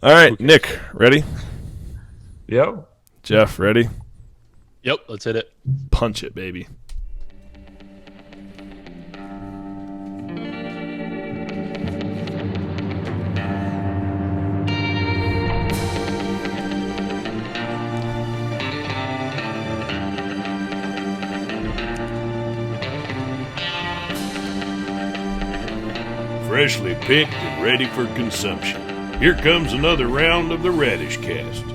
All right, Nick, ready? Yep. Jeff, ready? Yep, let's hit it. Punch it, baby. Freshly picked and ready for consumption. Here comes another round of the Radishcast.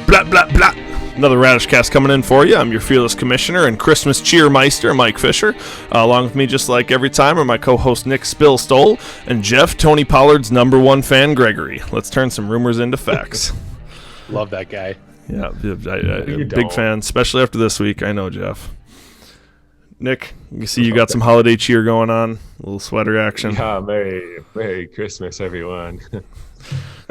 Blah, blah, blah. Another Radishcast coming in for you. I'm your fearless commissioner and Christmas cheermeister, Mike Fisher. Along with me, just like every time, are my co-host Nick Spillstole and Jeff, Tony Pollard's number one fan, Gregory. Let's turn some rumors into facts. Love that guy. Yeah, big fan, especially after this week. I know, Jeff. Nick, you see you got some holiday cheer going on, a little sweater action. Yeah, Merry Christmas, everyone.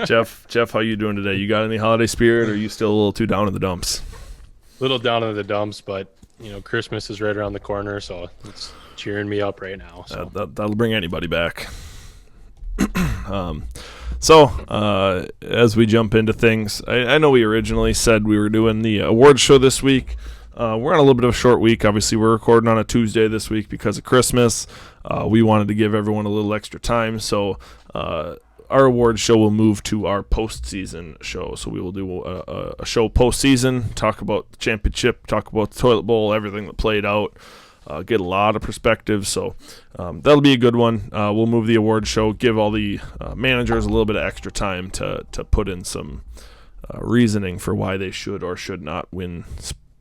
Jeff, how you doing today? You got any holiday spirit, or are you still a little too down in the dumps? Little down in the dumps, but Christmas is right around the corner, so it's cheering me up right now. So. That'll bring anybody back. So as we jump into things, I know we originally said we were doing the awards show this week. We're on a little bit of a short week. Obviously, we're recording on a Tuesday this week because of Christmas. We wanted to give everyone a little extra time, so our awards show will move to our postseason show. So we will do a show postseason, talk about the championship, talk about the toilet bowl, everything that played out, get a lot of perspective. So that'll be a good one. We'll move the awards show, give all the managers a little bit of extra time to put in some reasoning for why they should or should not win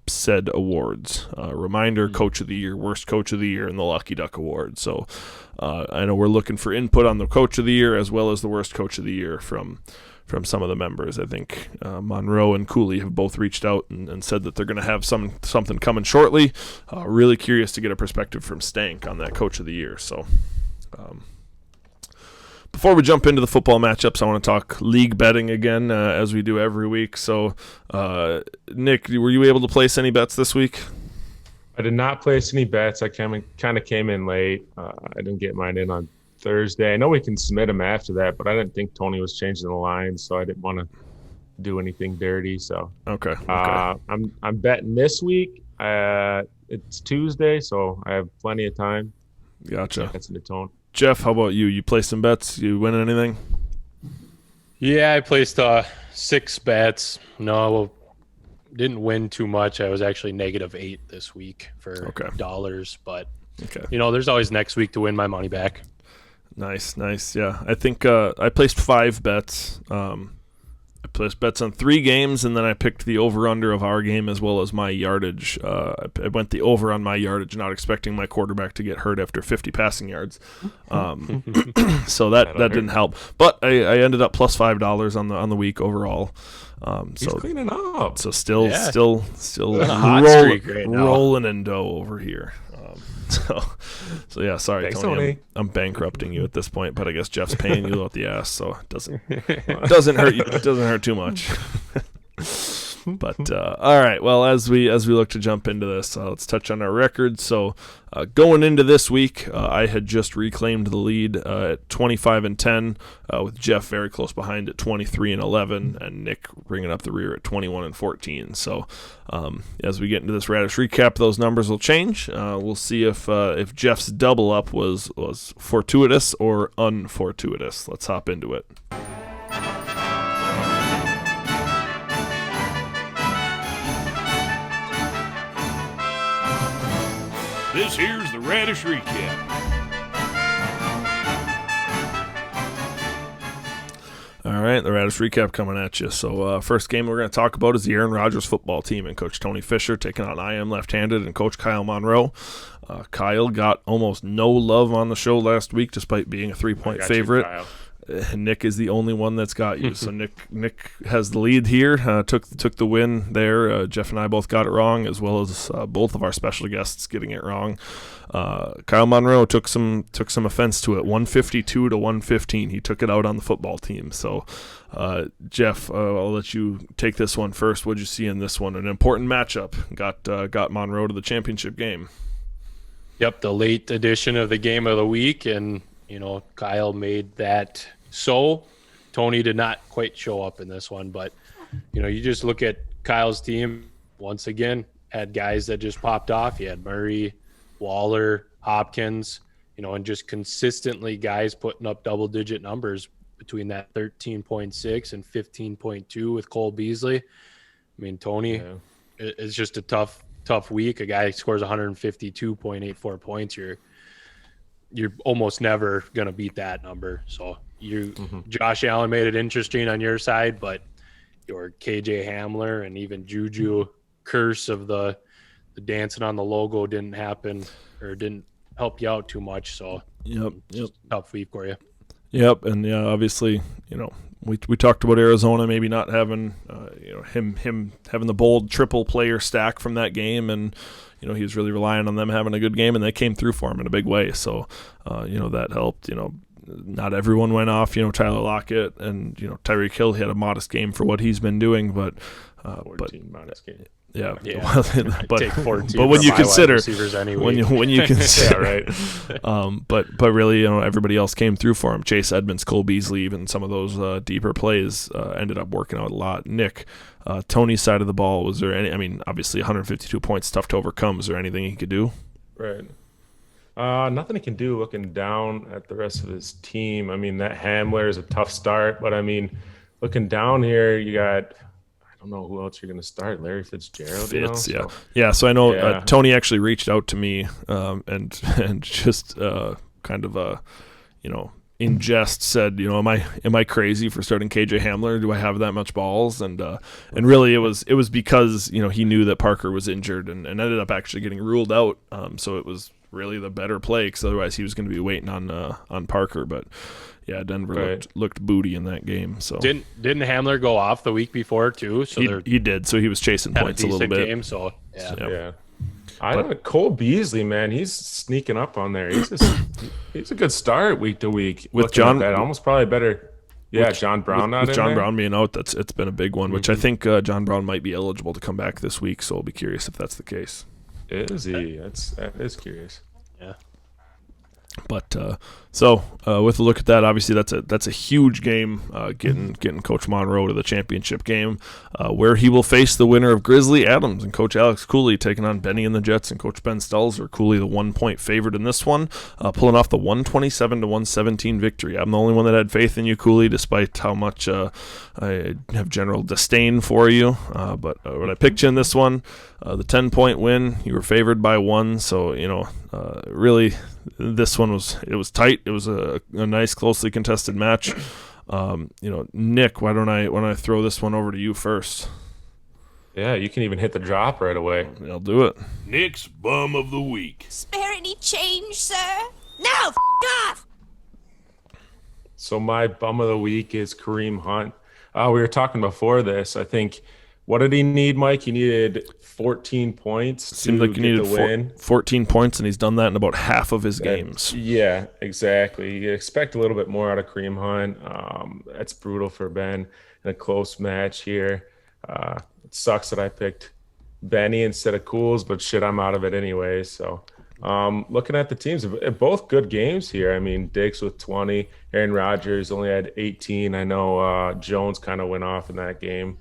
said awards. Reminder, Coach of the Year, Worst Coach of the Year, and the Lucky Duck Award. So I know we're looking for input on the Coach of the Year as well as the Worst Coach of the Year from some of the members. I think Monroe and Cooley have both reached out and said that they're going to have something coming shortly. Really curious to get a perspective from Stank on that Coach of the Year. So before we jump into the football matchups, I want to talk league betting again, as we do every week. So, Nick, were you able to place any bets this week? I did not place any bets. I kind of came in late. I didn't get mine in on Thursday. I know we can submit them after that, but I didn't think Tony was changing the lines, so I didn't want to do anything dirty. So, okay. I'm betting this week. It's Tuesday, so I have plenty of time. Gotcha. That's in the tone. Jeff, how about you? You play some bets? You win anything? Yeah, I placed 6 bets. No, didn't win too much. I was actually -8 this week for dollars, but there's always next week to win my money back. Nice. Yeah, I think I placed 5 bets. I placed bets on 3 games, and then I picked the over-under of our game as well as my yardage. I went the over on my yardage, not expecting my quarterback to get hurt after 50 passing yards. So that didn't help. But I ended up plus $5 on the week overall. He's cleaning up. So still hot streak right now. Rolling in dough over here. So yeah, sorry, Thanks, Tony. I'm bankrupting you at this point, but I guess Jeff's paying you out the ass, so it doesn't hurt you. It doesn't hurt too much. But all right, well, as we look to jump into this, let's touch on our records. So going into this week, I had just reclaimed the lead at 25-10, with Jeff very close behind at 23-11, and Nick bringing up the rear at 21-14. So as we get into this Radish recap, those numbers will change. We'll see if Jeff's double up was fortuitous or unfortuitous. Let's hop into it. This here's the Radish recap. All right, the Radish recap coming at you. So first game we're going to talk about is the Aaron Rodgers football team and Coach Tony Fisher taking on I Am Left-Handed and Coach Kyle Monroe. Kyle got almost no love on the show last week despite being a 3-point favorite. Nick is the only one that's got you. So Nick has the lead here. Took the win there. Jeff and I both got it wrong, as well as both of our special guests getting it wrong. Kyle Monroe took some offense to it. 152-115. He took it out on the football team. So Jeff, I'll let you take this one first. What'd you see in this one? An important matchup. Got Monroe to the championship game. Yep, the late edition of the game of the week, and Kyle made that so. Tony did not quite show up in this one, but you just look at Kyle's team once again, had guys that just popped off. You had Murray, Waller, Hopkins, and just consistently guys putting up double-digit numbers between that 13.6 and 15.2 with Cole Beasley. I mean, Tony is just a tough week. A guy scores 152.84 points. You're almost never going to beat that number. So Josh Allen made it interesting on your side, but your KJ Hamler and even Juju curse of the dancing on the logo didn't happen or didn't help you out too much. So tough week for you. Yep, and obviously, we talked about Arizona maybe not having, him having the bold triple player stack from that game, and he was really relying on them having a good game, and they came through for him in a big way. So, that helped. Not everyone went off. Tyler Lockett and Tyreek Hill had a modest game for what he's been doing, but 14 modest game. Yeah. but take 14 but when you consider anyway. when you consider right. but really everybody else came through for him. Chase Edmonds, Cole Beasley, even some of those deeper plays ended up working out a lot. Nick, Tony's side of the ball, was there any? I mean, obviously 152 points, tough to overcome. Is there anything he could do? Right. Nothing he can do looking down at the rest of his team. I mean, that Hamler is a tough start, but I mean, looking down here, you got, I don't know who else you're going to start. Larry Fitzgerald. So I know Tony actually reached out to me and just kind of in jest said, am I crazy for starting KJ Hamler? Do I have that much balls? And really it was because he knew that Parker was injured and ended up actually getting ruled out. So it was really the better play, because otherwise he was going to be waiting on Parker. But Denver looked booty in that game. So didn't Hamler go off the week before too? So he did. So he was chasing points a little bit. Game, so I don't know. Cole Beasley, man, he's sneaking up on there. He's a good start week to week. With John, that, almost probably better. Yeah, John Brown with John Brown being out, it's been a big one. Which I think John Brown might be eligible to come back this week. So I'll be curious if that's the case. Is he? That is curious. Yeah. But with a look at that, obviously that's a huge game, getting Coach Monroe to the championship game, where he will face the winner of Grizzly Adams and Coach Alex Cooley taking on Benny and the Jets and Coach Ben Stelzer. Cooley the 1-point favorite in this one, pulling off the 127-117 victory. I'm the only one that had faith in you, Cooley, despite how much I have general disdain for you. But when I picked you in this one, the 10-point win, you were favored by 1. So really, this one was tight. It was a nice, closely contested match. Nick, why don't I throw this one over to you first? Yeah, you can even hit the drop right away. I'll do it. Nick's bum of the week. Spare any change, sir? No, off. So my bum of the week is Kareem Hunt. We were talking before this. I think, what did he need, Mike? He needed 14 points. Seemed like he needed 14 points, and he's done that in about half of his games. Yeah, exactly. You expect a little bit more out of Kareem Hunt. That's brutal for Ben in a close match here. It sucks that I picked Benny instead of Cools, but shit, I'm out of it anyway. So looking at the teams, both good games here. I mean, Diggs with 20, Aaron Rodgers only had 18. I know Jones kind of went off in that game.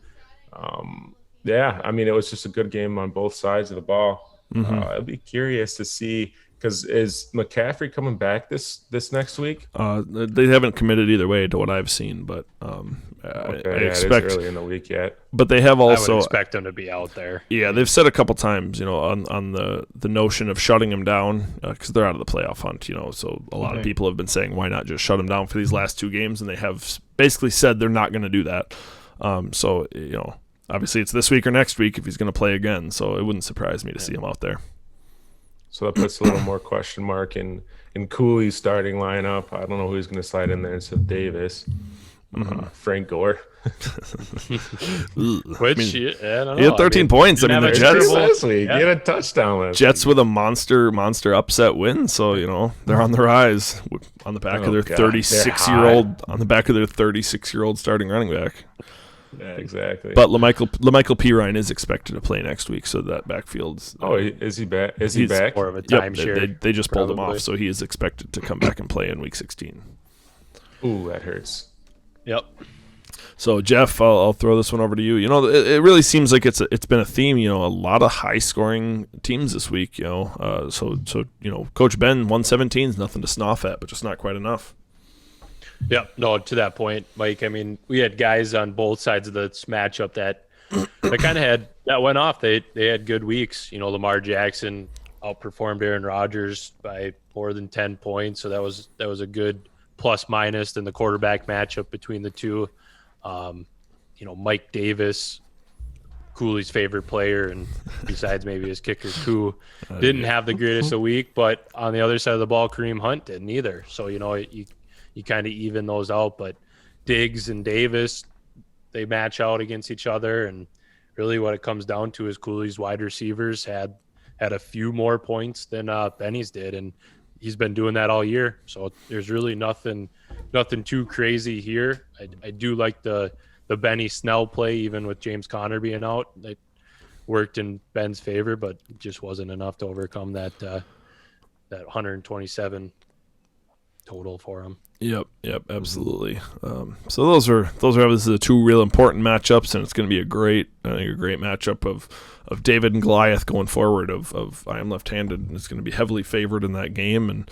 I mean, it was just a good game on both sides of the ball. I'll be curious to see, because is McCaffrey coming back this next week? They haven't committed either way to what I've seen, but I expect it is early in the week yet. But they have also I would expect him to be out there. Yeah, they've said a couple times, on the notion of shutting him down, because they're out of the playoff hunt. So a lot of people have been saying, why not just shut him down for these last 2 games, and they have basically said they're not going to do that. Obviously it's this week or next week if he's going to play again, so it wouldn't surprise me to see him out there. So that puts a little more question mark in Cooley's starting lineup. I don't know who he's going to slide in there instead of Davis. Frank Gore. Which, I don't know. He had 13 points. I mean, the Jets last week. He had a touchdown last Jets with a monster upset win. So, they're on the rise on the back of their 36-year-old starting running back. Yeah, exactly. But LaMichael Pirine is expected to play next week, so that backfield's... is he back? Is he back? More of a timeshare. They just pulled him off, so he is expected to come back and play in Week 16. Ooh, that hurts. Yep. So, Jeff, I'll throw this one over to you. It really seems like it's been a theme. A lot of high-scoring teams this week. So Coach Ben 117 is nothing to scoff at, but just not quite enough. Yeah, no, to that point, Mike. I mean, we had guys on both sides of this matchup that kind of went off. They had good weeks. Lamar Jackson outperformed Aaron Rodgers by more than 10 points, so that was a good plus minus in the quarterback matchup between the two. Mike Davis, Cooley's favorite player, and besides maybe his kicker, Koo, didn't have the greatest of week. But on the other side of the ball, Kareem Hunt didn't either. So you kind of even those out. But Diggs and Davis, they match out against each other, and really what it comes down to is Cooley's wide receivers had a few more points than Benny's did, and he's been doing that all year. So there's really nothing too crazy here. I do like the Benny Snell play, even with James Conner being out. It worked in Ben's favor, but it just wasn't enough to overcome that 127 total for him. Yep, absolutely. So those are obviously the two real important matchups, and it's going to be a great matchup of David and Goliath going forward. Of I am left-handed, and it's going to be heavily favored in that game. And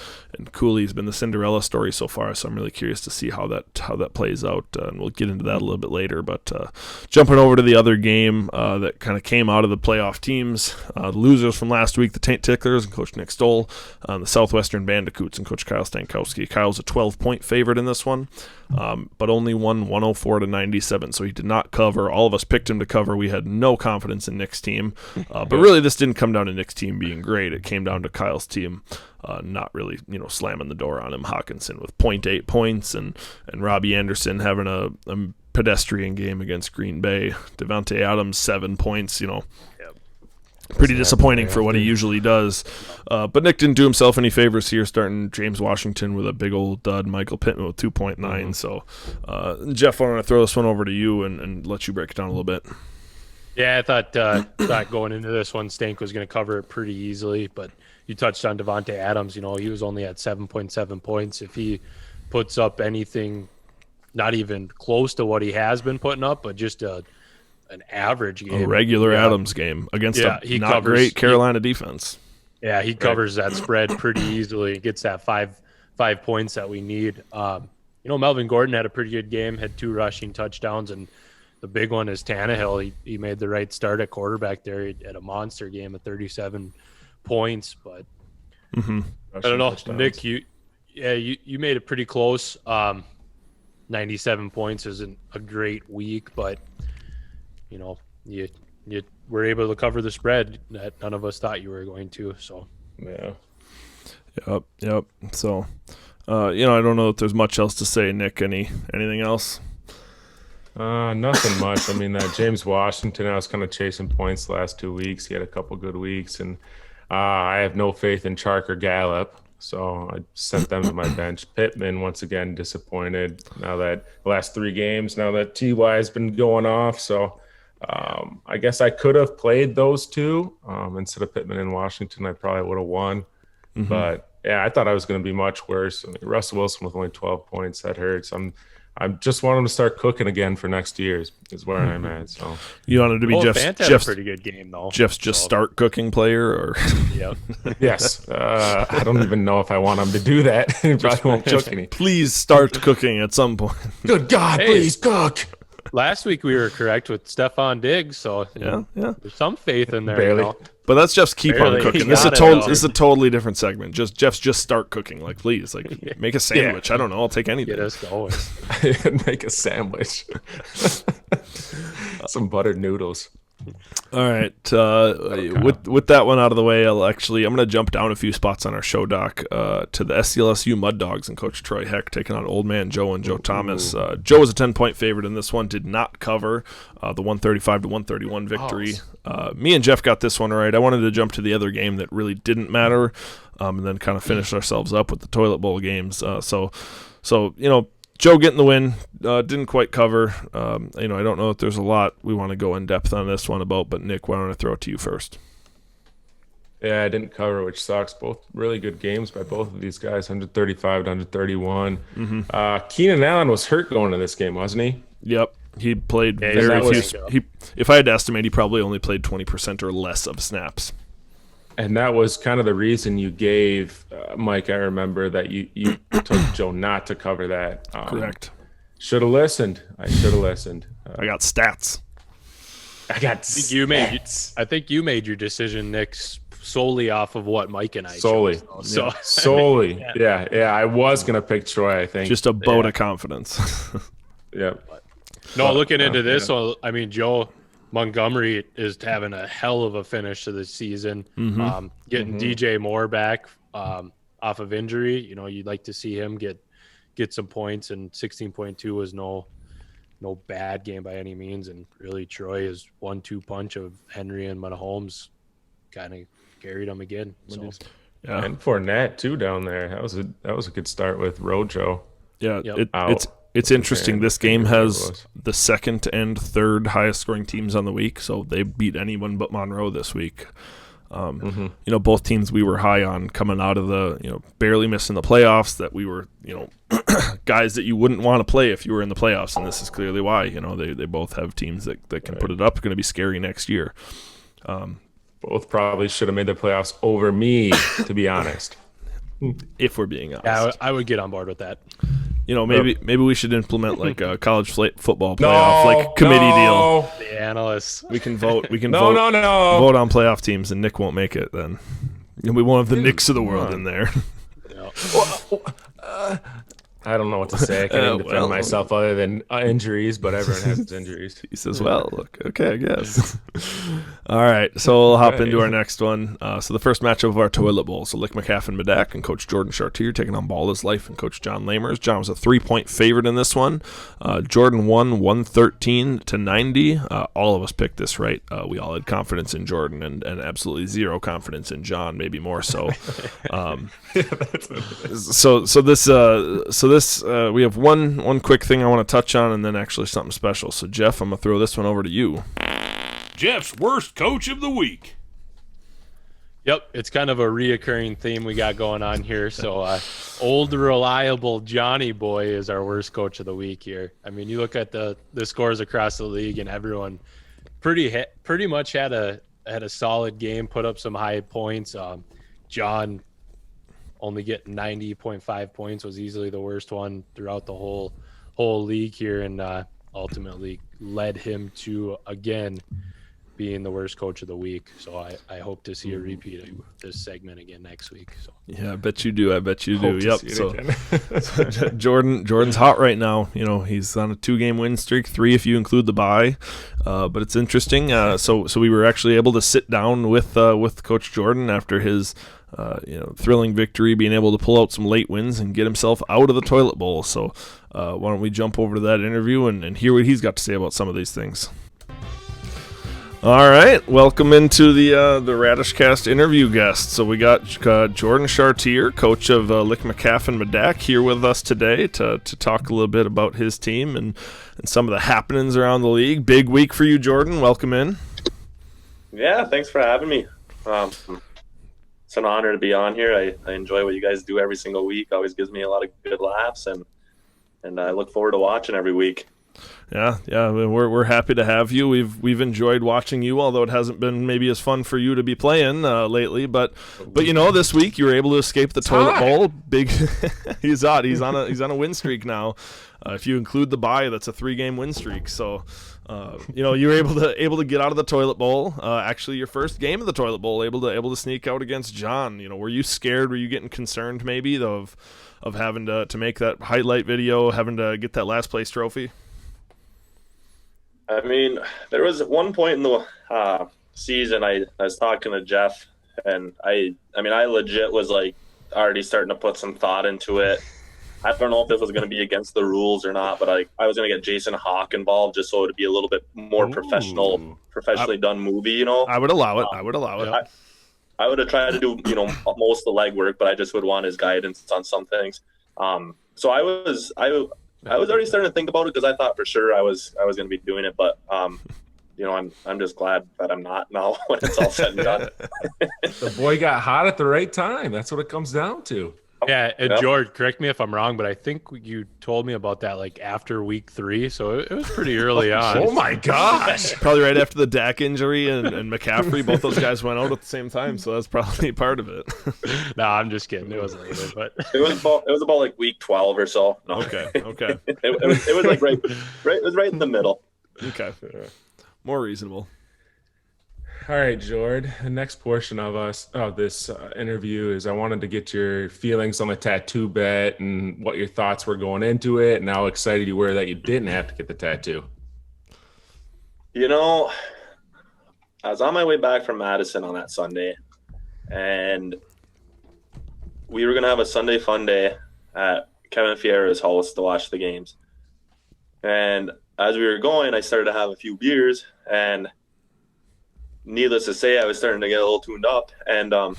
Cooley's been the Cinderella story so far, so I'm really curious to see how that plays out, and we'll get into that a little bit later. But jumping over to the other game that kind of came out of the playoff teams, the losers from last week, the Taint Ticklers and Coach Nick Stoll, the Southwestern Bandicoots and Coach Kyle Stankowski. Kyle's a 12-point favorite in this one, but only won 104-97, so he did not cover. All of us picked him to cover. We had no confidence in Nick's team, but really this didn't come down to Nick's team being great. It came down to Kyle's team not really slamming the door on him. Hawkinson with 0.8 points, and Robbie Anderson having a pedestrian game against Green Bay. Devontae Adams 7 points. Pretty disappointing for what he usually does. But Nick didn't do himself any favors here, starting James Washington with a big old dud, Michael Pittman with 2.9. Mm-hmm. So, Jeff, I want to throw this one over to you and let you break it down a little bit. Yeah, I thought going into this one, Stank was going to cover it pretty easily, but you touched on Devontae Adams. He was only at 7.7 points. If he puts up anything, not even close to what he has been putting up, but just an average game, a regular Adams game against a not great Carolina defense. Yeah, he covers that spread pretty easily. Gets that five points that we need. Melvin Gordon had a pretty good game, had 2 rushing touchdowns, and the big one is Tannehill. He made the right start at quarterback there. He had a monster game of 37 points, but I don't know, touchdowns. Nick, you made it pretty close. 97 points isn't a great week, but you were able to cover the spread that none of us thought you were going to. So yeah, yep. So I don't know if there's much else to say, Nick. Anything else? Nothing much. I mean, James Washington, I was kind of chasing points the last 2 weeks. He had a couple good weeks, and I have no faith in Chark or Gallup, so I sent them to my bench. Pittman, once again, disappointed. Now that the last 3 games, now that T.Y. has been going off, so I guess I could have played those two instead of Pittman and Washington. I probably would have won, but yeah, I thought I was going to be much worse. I mean, Russell Wilson with only 12 points, that hurts. I just want him to start cooking again for next year is where I'm at. So you want him to be Jeff's pretty good game though. Jeff's just start cooking player, or yes. I don't even know if I want him to do that. He probably won't cook any. Please start cooking at some point. Good God, please cook. Last week we were correct with Stephon Diggs, so yeah. There's some faith in there. Barely. But that's Jeff's keep on cooking. This is a totally different segment. Jeff's just start cooking. Like, please, make a sandwich. Yeah. I don't know. I'll take anything. Get us going. Make a sandwich. Some buttered noodles. All right. With that one out of the way, I'm going to jump down a few spots on our show doc to the SCLSU Mud Dogs and Coach Troy Heck taking on Old Man Joe and Joe Thomas. Joe was a 10-point favorite in this one, did not cover the 135-131 victory. Me and Jeff got this one right. I wanted to jump to the other game that really didn't matter, and then kind of finish ourselves up with the toilet bowl games. So Joe getting the win, didn't quite cover. I don't know if there's a lot we want to go in depth on this one about, but Nick, why don't I throw it to you first? Yeah, I didn't cover, which sucks. Both really good games by both of these guys, 135 to 131. Keenan Allen was hurt going to this game, wasn't he? Yep. He played Yeah, very few. If I had to estimate, he probably only played 20% or less of snaps. And that was kind of the reason you gave, Mike, I remember that you told Joe not to cover that. Correct. Should have listened. I should have listened. I got stats. I think you made your decision, Nick, solely off of what Mike and I solely. chose. Solely. Yeah. I was going to pick Troy, I think. Just a boat of confidence. Yeah. No, looking into this one, I mean, Joe Montgomery is having a hell of a finish to the season. Getting DJ Moore back off of injury, you'd like to see him get some points, and 16.2 was no bad game by any means. And really, Troy is 1-2 punch of Henry and Mahomes kind of carried him again. So. Yeah. And Fournette too down there. That was a good start with Rojo. Yeah, it's interesting. This game has the second and third highest scoring teams on the week, so they beat anyone but Monroe this week. Both teams we were high on coming out of the, barely missing the playoffs, that we were, guys that you wouldn't want to play if you were in the playoffs, and this is clearly why. They both have teams that can put it up. Going to be scary next year. Both probably should have made the playoffs over me, to be honest. If we're being honest. Yeah, I would get on board with that. Maybe we should implement like a college football playoff committee deal. The analysts. We can vote. We can vote on playoff teams, and Nick won't make it. Then we won't have the Knicks of the world in there. I don't know what to say. I can't even defend myself other than injuries, but everyone has injuries. He says, look, okay, I guess. All right, so we'll hop into our next one. So the first matchup of our Toilet Bowl. So Lick McCaffin-Medak and Coach Jordan Chartier taking on Ball Is Life and Coach John Lamers. John was a 3-point favorite in this one. Jordan won 113 to 90. All of us picked this right. We all had confidence in Jordan and absolutely zero confidence in John, maybe more so. We have one quick thing I want to touch on, and then actually something special. So Jeff, I'm gonna throw this one over to you. Jeff's worst coach of the week. Yep, it's kind of a reoccurring theme we got going on here. So old reliable Johnny Boy is our worst coach of the week here. I mean, you look at the scores across the league, and everyone pretty much had a solid game, put up some high points. John only getting 90.5 points was easily the worst one throughout the whole league here, and ultimately led him to, again, being the worst coach of the week. So I hope to see a repeat of this segment again next week. So yeah, I bet you do. Yep. So Jordan's hot right now. He's on a 2-game win streak, 3 if you include the bye. But it's interesting. So we were actually able to sit down with Coach Jordan after his thrilling victory, being able to pull out some late wins and get himself out of the toilet bowl. So why don't we jump over to that interview and hear what he's got to say about some of these things. All right, welcome into the Radishcast interview guest. So we got Jordan Chartier, coach of Lick McCaffin-Medak, here with us today to talk a little bit about his team and some of the happenings around the league. Big week for you, Jordan. Welcome in. Yeah, thanks for having me. It's an honor to be on here. I enjoy what you guys do every single week. Always gives me a lot of good laughs, and I look forward to watching every week. Yeah, we're happy to have you. We've enjoyed watching you, although it hasn't been maybe as fun for you to be playing lately. But this week you were able to escape the toilet bowl. Big, he's on a win streak now. If you include the bye, that's a 3-game win streak. So, you were able to get out of the toilet bowl. Actually, your first game of the toilet bowl, able to sneak out against John. Were you scared? Were you getting concerned maybe of having to make that highlight video, having to get that last place trophy? I mean, there was one point in the season I was talking to Jeff, and I legit was like already starting to put some thought into it. I don't know if this was going to be against the rules or not, but I was going to get Jason Hawk involved just so it would be a little bit more professionally done movie. I would allow it. I would have tried to do most of the legwork, but I just would want his guidance on some things. So I was already starting to think about it because I thought for sure I was going to be doing it, but I'm just glad that I'm not now when it's all said and done. The boy got hot at the right time. That's what it comes down to. Yeah, and George, correct me if I'm wrong, but I think you told me about that like after week 3, so it was pretty early on. Oh my gosh! Probably right after the Dak injury and McCaffrey. Both those guys went out at the same time, so that's probably part of it. No, I'm just kidding. It was later, but it was about like week 12 or so. No. Okay. it was like right. It was right in the middle. Okay, more reasonable. All right, Jord. The next portion of this interview is I wanted to get your feelings on the tattoo bet and what your thoughts were going into it, and how excited you were that you didn't have to get the tattoo. I was on my way back from Madison on that Sunday, and we were gonna have a Sunday fun day at Kevin Fierra's house to watch the games. And as we were going, I started to have a few beers, and needless to say, I was starting to get a little tuned up, and I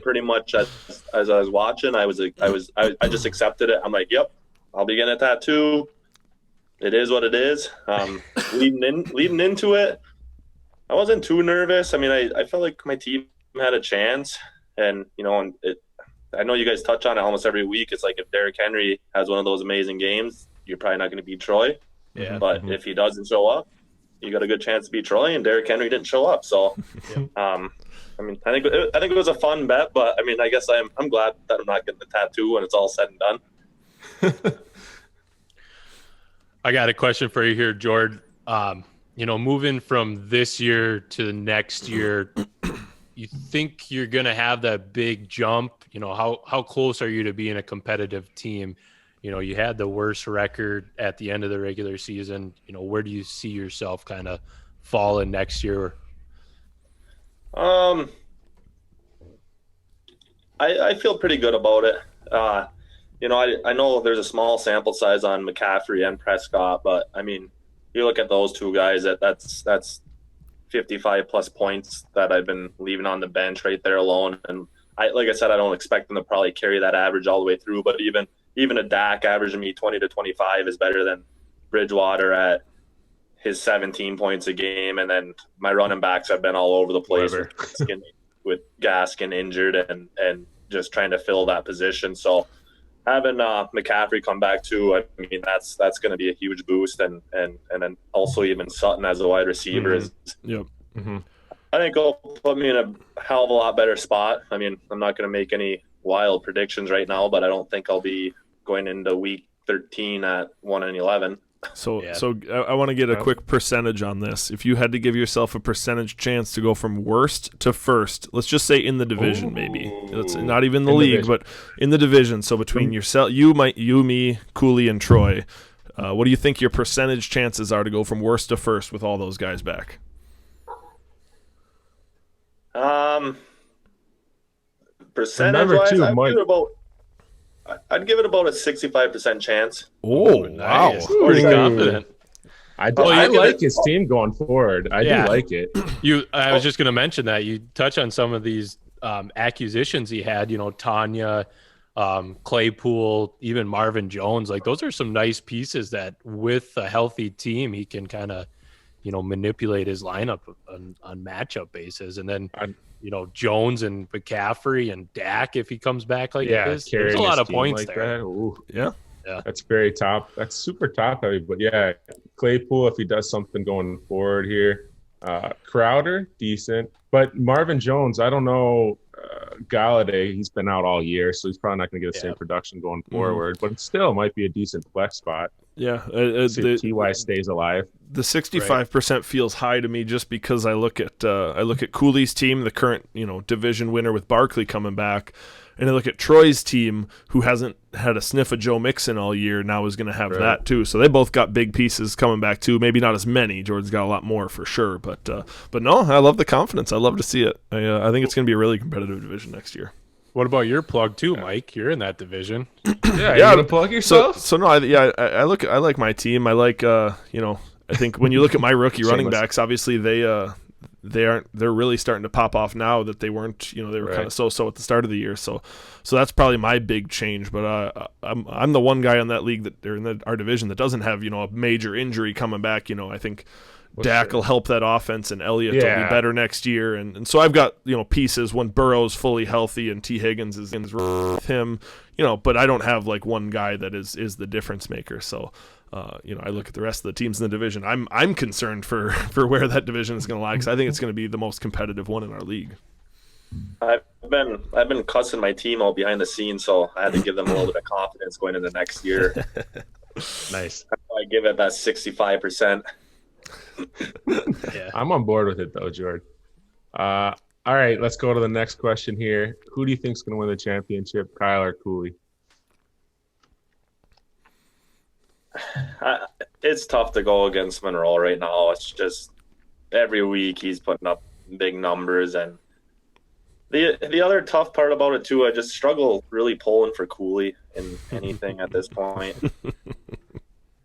pretty much as I was watching, I just accepted it. I'm like, yep, I'll be getting a tattoo. It is what it is. Leading into it, I wasn't too nervous. I mean, I felt like my team had a chance, and I know you guys touch on it almost every week. It's like if Derrick Henry has one of those amazing games, you're probably not going to beat Troy. Yeah. But if he doesn't show up, you got a good chance to beat Troy, and Derrick Henry didn't show up. So, I think it was a fun bet, but I mean, I guess I'm glad that I'm not getting the tattoo when it's all said and done. I got a question for you here, Jord. Moving from this year to the next year, you think you're going to have that big jump? How close are you to being a competitive team? You had the worst record at the end of the regular season. Where do you see yourself kind of falling next year? I feel pretty good about it. I know there's a small sample size on McCaffrey and Prescott, but I mean, you look at those two guys, that's 55 plus points that I've been leaving on the bench right there alone. And like I said, I don't expect them to probably carry that average all the way through, but even a Dak averaging me 20 to 25 is better than Bridgewater at his 17 points a game. And then my running backs have been all over the place with Gaskin injured and just trying to fill that position. So having McCaffrey come back too, I mean, that's going to be a huge boost. And then also even Sutton as a wide receiver is. Yep. Mm-hmm. I think it'll put me in a hell of a lot better spot. I mean, I'm not going to make any wild predictions right now, but I don't think I'll be going into week 13 at 1-11. So I want to get a quick percentage on this. If you had to give yourself a percentage chance to go from worst to first, let's just say in the division, maybe it's not even the league, but in the division. So between yourself, you, me, Cooley, and Troy, what do you think your percentage chances are to go from worst to first with all those guys back? Percentage-wise, I'd give it about a 65% chance. Oh, wow. Nice. Pretty confident. I like his team going forward. I do like it. I was just going to mention that. You touch on some of these acquisitions he had, Tanya, Claypool, even Marvin Jones. Like, those are some nice pieces that with a healthy team, he can kind of, manipulate his lineup on matchup basis. And then, Jones and McCaffrey and Dak, if he comes back like this, there's a lot of points like there. Yeah. That's very top. That's super top heavy. But yeah, Claypool, if he does something going forward here. Crowder, decent. But Marvin Jones, I don't know. Galladay, he's been out all year, so he's probably not going to get the same production going forward. But it still might be a decent flex spot. Yeah, see if Ty stays alive. The 65% feels high to me just because I look at Cooley's team, the current division winner with Barkley coming back, and I look at Troy's team, who hasn't had a sniff of Joe Mixon all year, now is going to have that too. So they both got big pieces coming back too. Maybe not as many. Jordan's got a lot more for sure, but no, I love the confidence. I love to see it. I think it's going to be a really competitive division next year. What about your plug too, Mike? You're in that division. You want to plug yourself? So no, I like my team. I like I think when you look at my rookie running backs, obviously they they're really starting to pop off now that they weren't, they were kind of so at the start of the year. So that's probably my big change. But I'm the one guy in that league our division that doesn't have, a major injury coming back. I think Dak will help that offense, and Elliott will be better next year. And so I've got, pieces when Burrow's fully healthy and T. Higgins is with him, but I don't have like one guy that is the difference maker. So, I look at the rest of the teams in the division. I'm concerned for where that division is going to lie, because I think it's going to be the most competitive one in our league. I've been cussing my team out behind the scenes, so I had to give them a little bit of confidence going into next year. Nice. I give it that 65%. Yeah. I'm on board with it though, Jordan. All right, let's go to the next question here. Who do you think is going to win the championship, Kyle or Cooley? It's tough to go against Monroe right now. It's just every week he's putting up big numbers, and the other tough part about it too, I just struggle really pulling for Cooley in anything at this point.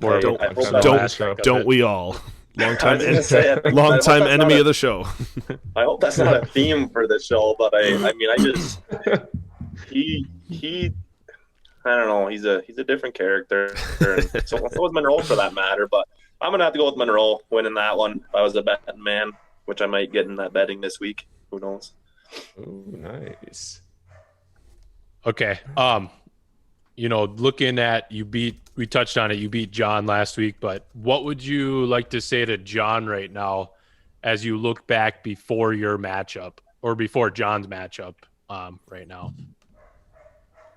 Don't we all? Long time enemy of the show. I hope that's not a theme for the show, but he I don't know. He's a different character. So is Monroe for that matter. But I'm gonna have to go with Monroe winning that one. If I was a betting man, which I might get in that betting this week. Who knows? Oh, nice. Okay. Looking at we touched on it. You beat John last week, but what would you like to say to John right now as you look back before your matchup or before John's matchup right now?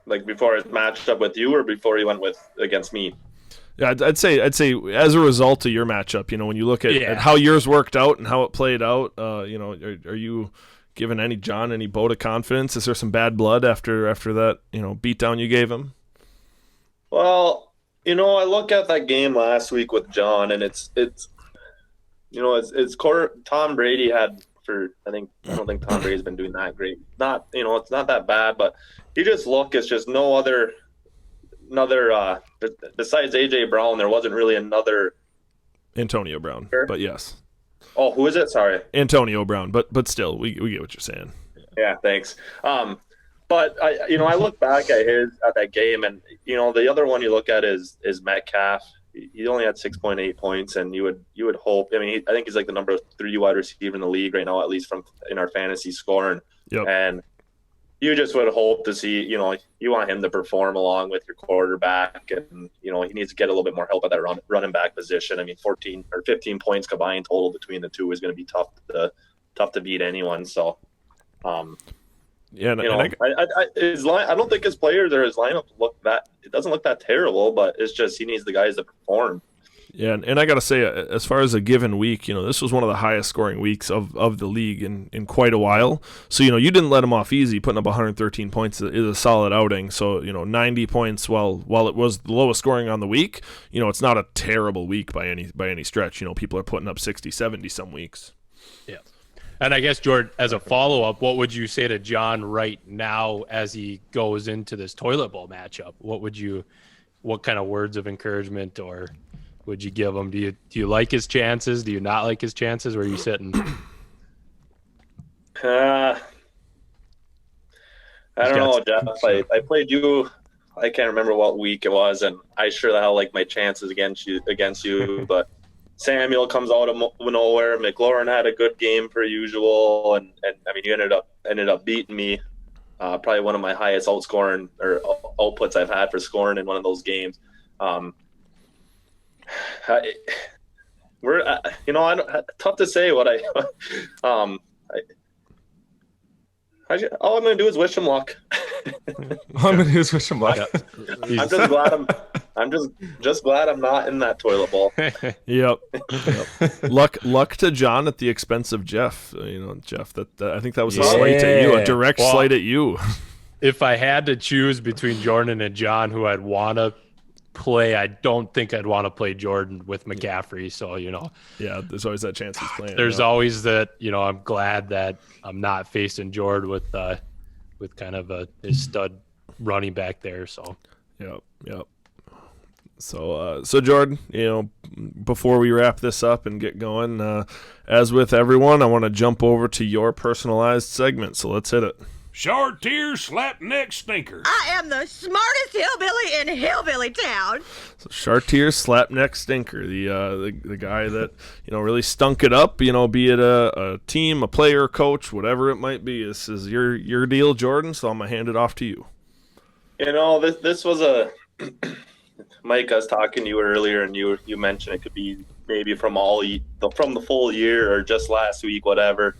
Like before his matchup with you, or before he went against me? Yeah, I'd say as a result of your matchup, when you look at how yours worked out and how it played out, are you giving John any vote of confidence? Is there some bad blood after that, beatdown you gave him? Well, I look at that game last week with John, and it's Tom Brady had I don't think Tom Brady's been doing that great. Not, it's not that bad, but it's just no other besides AJ Brown, there wasn't really another Antonio Brown, but yes. Oh, who is it? Sorry. Antonio Brown, but still, we get what you're saying. Yeah, thanks. But I look back at that game, and the other one you look at is Metcalf. He only had 6.8 points, and you would hope. I think he's like the number 3 wide receiver in the league right now, at least in our fantasy scoring. Yep. And you just would hope to see, you want him to perform along with your quarterback, and he needs to get a little bit more help at that running back position. 14 or 15 points combined total between the two is going to be tough to beat anyone. So. Yeah, I don't think his players or his lineup it doesn't look that terrible, but it's just he needs the guys to perform. Yeah, and I got to say, as far as a given week, this was one of the highest scoring weeks of the league in quite a while. So, you didn't let him off easy. Putting up 113 points is a solid outing. So, 90 points, while it was the lowest scoring on the week, it's not a terrible week by any stretch. People are putting up 60, 70 some weeks. Yeah. And I guess, Jordan, as a follow-up, what would you say to John right now as he goes into this toilet bowl matchup? What kind of words of encouragement or would you give him? Do you like his chances? Do you not like his chances? Where are you sitting? I don't know, Jeff. I played you. I can't remember what week it was, and I sure the hell like my chances against you, but Samuel comes out of nowhere. McLaurin had a good game per usual, and you ended up beating me. Probably one of my highest outscoring or outputs I've had for scoring in one of those games. Tough to say what all I'm going to do is wish him luck. All I'm going to do is wish him luck. I'm just glad I'm not in that toilet bowl. Yep. Luck to John at the expense of Jeff. Jeff, that I think that was a slight at you, a direct slight at you. If I had to choose between Jordan and John, who I'd want to play, I don't think I'd want to play Jordan with McCaffrey. So, yeah, there's always that chance he's playing. There's always that, I'm glad that I'm not facing Jordan with kind of his stud running back there. So, yep. So Jordan, before we wrap this up and get going, as with everyone, I want to jump over to your personalized segment. So let's hit it. Short-ear slap-neck stinker. I am the smartest hillbilly in Hillbilly Town. So Chartier Slapneck Stinker, the guy that really stunk it up. Be it a team, a player, coach, whatever it might be. This is your deal, Jordan. So I'm gonna hand it off to you. This was a Mike. I was talking to you earlier, and you mentioned it could be maybe from the full year or just last week, whatever.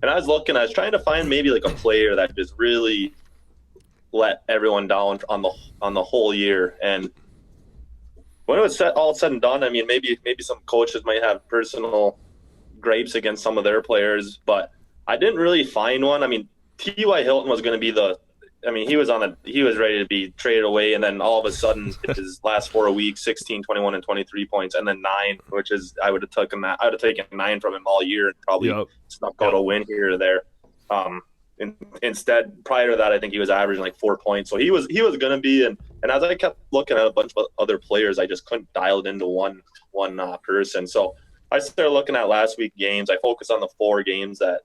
And I was trying to find maybe like a player that just really let everyone down on the whole year. And when it was all said and done, I mean, maybe some coaches might have personal gripes against some of their players, but I didn't really find one. I mean, T.Y. Hilton was going to be he was ready to be traded away, and then all of a sudden his last 4 weeks, 16, 21, and 23 points, and then 9, which is I would have taken 9 from him all year and probably snuck out a win here or there. Instead, prior to that, I think he was averaging like 4 points, so he was going to be. And as I kept looking at a bunch of other players, I just couldn't dial it into one person. So I started looking at last week's games. I focused on the 4 games that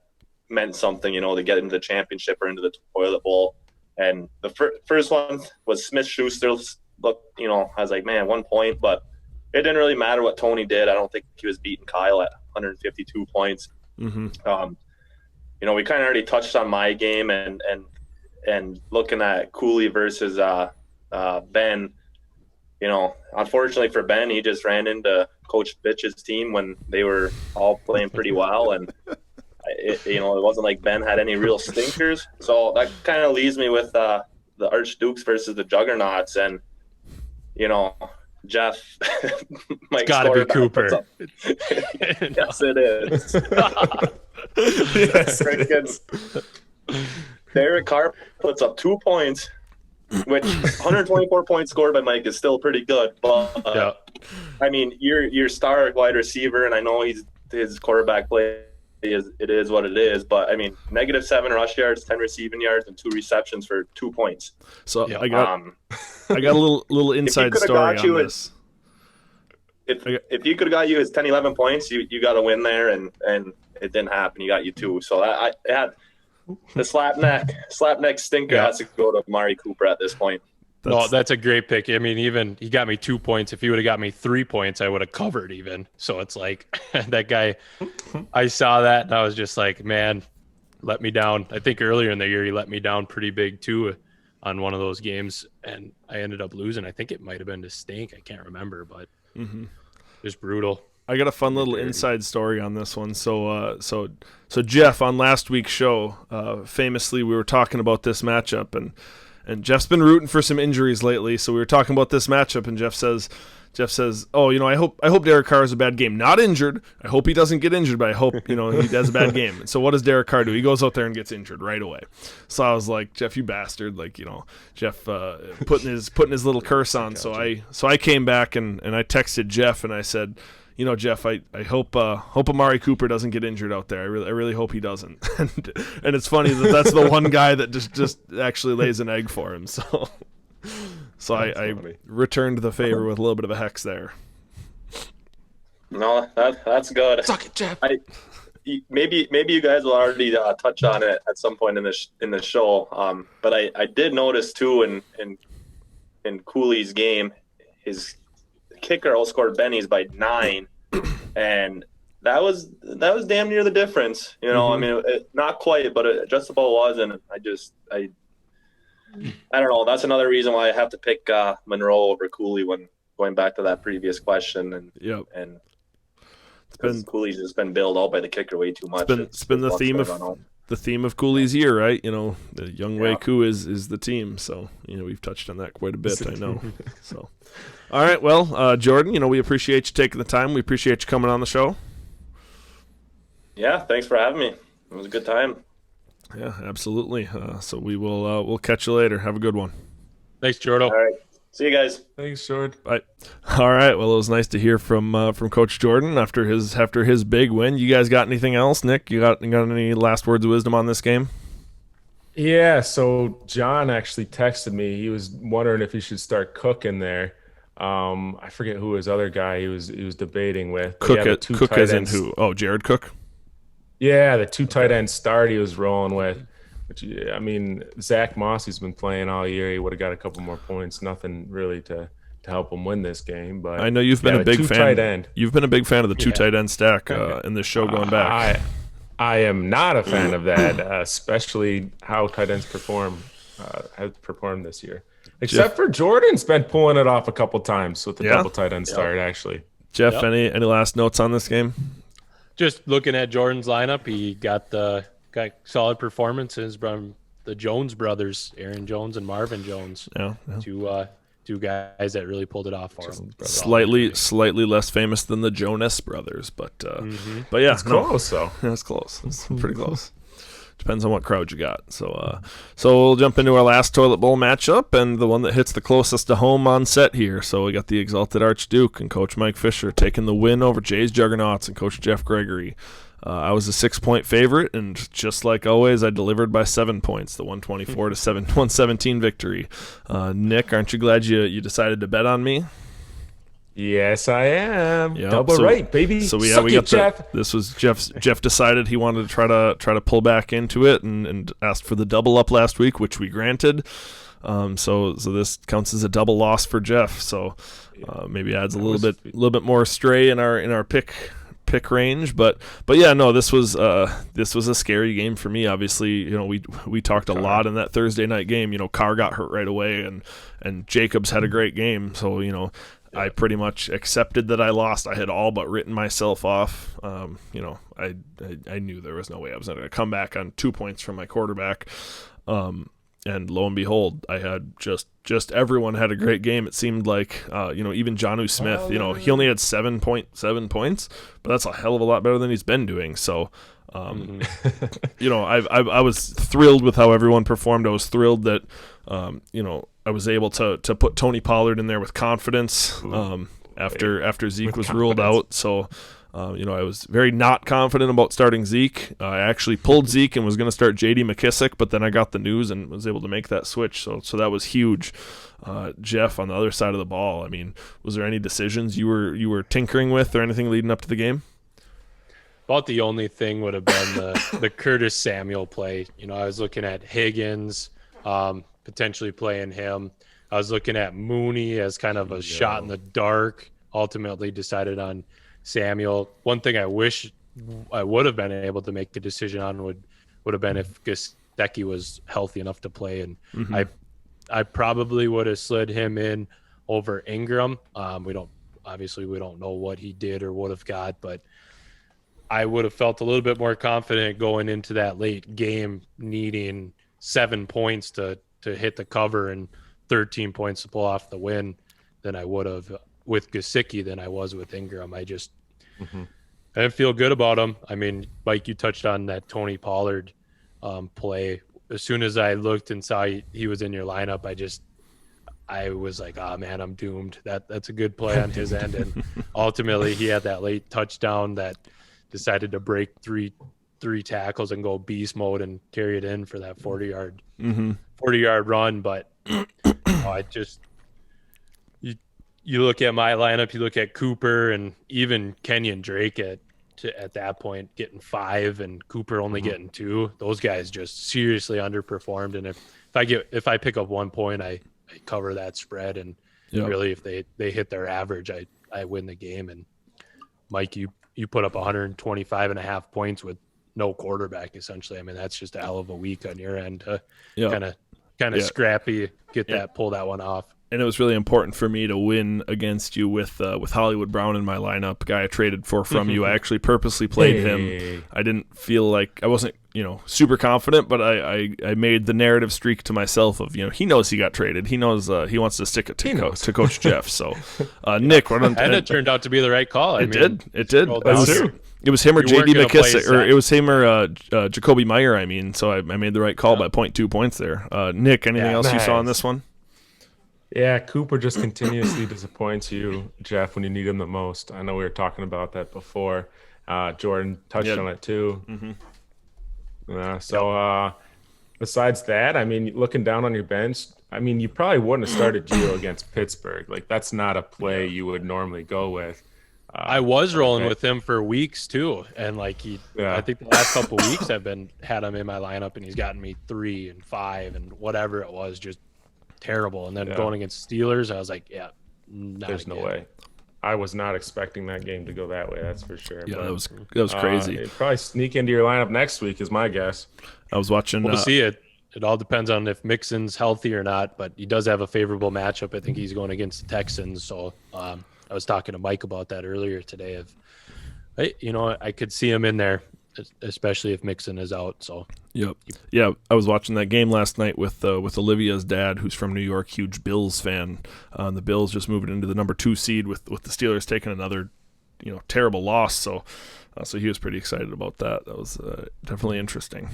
meant something, to get into the championship or into the toilet bowl. And the first one was Smith-Schuster. Look, I was like, man, 1 point, but it didn't really matter what Tony did. I don't think he was beating Kyle at 152 points. Mm-hmm. We kind of already touched on my game and looking at Cooley versus Ben. Unfortunately for Ben, he just ran into Coach Bitch's team when they were all playing pretty well, and it wasn't like Ben had any real stinkers. So that kind of leaves me with the Archdukes versus the Juggernauts, and Jeff. It's got to be Cooper. Yes, it is. Yes. Derek Carr puts up 2 points, which 124 points scored by Mike is still pretty good. But I mean, your star wide receiver, and I know his quarterback play is what it is, but I mean, -7 rush yards, 10 receiving yards, and 2 receptions for 2 points. So I got a little inside story on this. If you could have got you his 10-11 points, you got a win there, and it didn't happen. You got you 2. So I had the slapneck stinker has to go to Amari Cooper at this point. That's a great pick. I mean, even he got me 2 points. If he would have got me 3 points, I would have covered even. So it's like that guy, I saw that and I was just like, man, let me down. I think earlier in the year, he let me down pretty big too on one of those games. And I ended up losing. I think it might've been to Stink. I can't remember, but just brutal. I got a fun little inside story on this one. So Jeff, on last week's show, famously, we were talking about this matchup, and Jeff's been rooting for some injuries lately. So we were talking about this matchup, and Jeff says, "Oh, I hope Derek Carr has a bad game. Not injured. I hope he doesn't get injured, but I hope he has a bad game." And so what does Derek Carr do? He goes out there and gets injured right away. So I was like, "Jeff, you bastard!" Jeff putting his little curse on. So I came back and I texted Jeff and I said, Jeff, I hope Amari Cooper doesn't get injured out there. I really hope he doesn't. And it's funny that's the one guy that just actually lays an egg for him. So I returned the favor with a little bit of a hex there. No, that's good. Suck it, Jeff. Maybe you guys will already touch on it at some point in the show. But I did notice too in Cooley's game, his kicker outscored Benny's by 9, and that was damn near the difference. I mean, not quite, but it just about was. And I don't know. That's another reason why I have to pick Monroe over Cooley when going back to that previous question. And Cooley's just been bailed out by the kicker way too much. It's been the theme of Cooley's year, right? The Young Wei Koo is the team. So we've touched on that quite a bit. I know. So. All right, well, Jordan, we appreciate you taking the time. We appreciate you coming on the show. Yeah, thanks for having me. It was a good time. Yeah, absolutely. So we'll catch you later. Have a good one. Thanks, Jordan. All right, see you guys. Thanks, Jordan. Bye. All right, well, it was nice to hear from Coach Jordan after his big win. You guys got anything else, Nick? You got any last words of wisdom on this game? Yeah, so John actually texted me. He was wondering if he should start cooking there. I forget who his other guy he was debating with. Cook, yeah, Cook as in who? Oh, Jared Cook? Yeah, the 2 tight end start he was rolling with. Which, I mean, Zach Moss's been playing all year. He would have got a couple more points. Nothing really to help him win this game. But I know you've been a big fan. Tight end. You've been a big fan of the 2 tight end stack in this show going back. I am not a fan of that, especially how tight ends have performed this year. Except for Jordan's been pulling it off a couple times with the double tight end start, actually. Jeff, any last notes on this game? Just looking at Jordan's lineup, he got solid performances from the Jones brothers, Aaron Jones and Marvin Jones. Yeah. Two guys that really pulled it off for him. Slightly less famous than the Jonas brothers, but yeah, it's close though. It's close. It's pretty close. Depends on what crowd you got. So we'll jump into our last toilet bowl matchup and the one that hits the closest to home on set here. So we got the Exalted Archduke and Coach Mike Fisher taking the win over Jay's Juggernauts and Coach Jeff Gregory. I was a 6-point favorite, and just like always, I delivered by 7 points, the 124 to 117 victory. Nick, aren't you glad you decided to bet on me? Yes, I am. Yep. Double right, baby. So we got Jeff. This was Jeff decided he wanted to try to pull back into it and asked for the double up last week, which we granted. So this counts as a double loss for Jeff. So maybe adds a little bit more stray in our pick range, but yeah, no, this was a scary game for me. Obviously, we talked a lot in that Thursday night game. Carr got hurt right away, and Jacobs had a great game. So I pretty much accepted that I lost. I had all but written myself off. I knew there was no way I was going to come back on 2 points from my quarterback. And lo and behold, I had just everyone had a great game. It seemed like, even Jonnu Smith, he only had 7.7 points, but that's a hell of a lot better than he's been doing. So, I was thrilled with how everyone performed. I was thrilled that, I was able to put Tony Pollard in there with confidence after Zeke was ruled out. So, I was very not confident about starting Zeke. I actually pulled Zeke and was going to start J.D. McKissick, but then I got the news and was able to make that switch. So that was huge. Jeff, on the other side of the ball, I mean, was there any decisions you were tinkering with or anything leading up to the game? About the only thing would have been the Curtis Samuel play. I was looking at Higgins, potentially playing him. I was looking at Mooney as kind of a shot in the dark. Ultimately decided on Samuel. One thing I wish I would have been able to make a decision on would have been if Gesicki was healthy enough to play, and I probably would have slid him in over Ingram. We don't know what he did or would have got, but I would have felt a little bit more confident going into that late game, needing 7 points to hit the cover and 13 points to pull off the win than I would have with Gesicki than I was with Ingram. I didn't feel good about him. I mean, Mike, you touched on that Tony Pollard play. As soon as I looked and saw he was in your lineup, I was like, oh man, I'm doomed. That's a good play on his end. And ultimately he had that late touchdown that decided to break three tackles and go beast mode and carry it in for that 40-yard run. But you look at my lineup, you look at Cooper and even Kenyon Drake at that point getting 5 and Cooper only getting 2. Those guys just seriously underperformed. And if I pick up 1 point, I cover that spread. And really, if they hit their average, I win the game. And Mike, you put up 125.5 points with no quarterback, essentially. I mean, that's just a hell of a week on your end to kind of scrappy, pull that one off. And it was really important for me to win against you with Hollywood Brown in my lineup, a guy I traded from you. I actually purposely played him. I didn't feel like I wasn't, super confident, but I made the narrative streak to myself of, he knows he got traded. He knows he wants to stick it to Coach Jeff. So, Nick, and it turned out to be the right call. It did. It was him or J.D. McKissick, or it was him or Jacoby Meyer. I mean, so I made the right call by 0.2 points there. Nick, anything else you saw in this one? Yeah, Cooper just continuously disappoints you, Jeff, when you need him the most. I know we were talking about that before. Jordan touched on it too. Besides that, I mean, looking down on your bench, I mean, you probably wouldn't have started Gio against Pittsburgh. Like, that's not a play you would normally go with. I was rolling with him for weeks too, and like I think the last couple weeks I've had him in my lineup, and he's gotten me 3 and 5 and whatever it was, just terrible. And then going against Steelers, I was like, there's no way. I was not expecting that game to go that way. That's for sure. Yeah, but, that was crazy. It'd probably sneak into your lineup next week, is my guess. I was watching. We'll see it. It all depends on if Mixon's healthy or not, but he does have a favorable matchup. I think he's going against the Texans, so. I was talking to Mike about that earlier today. I could see him in there, especially if Mixon is out. So, yeah. I was watching that game last night with Olivia's dad, who's from New York, huge Bills fan. The Bills just moving into the number 2 seed with the Steelers taking another, terrible loss. So he was pretty excited about that. That was definitely interesting.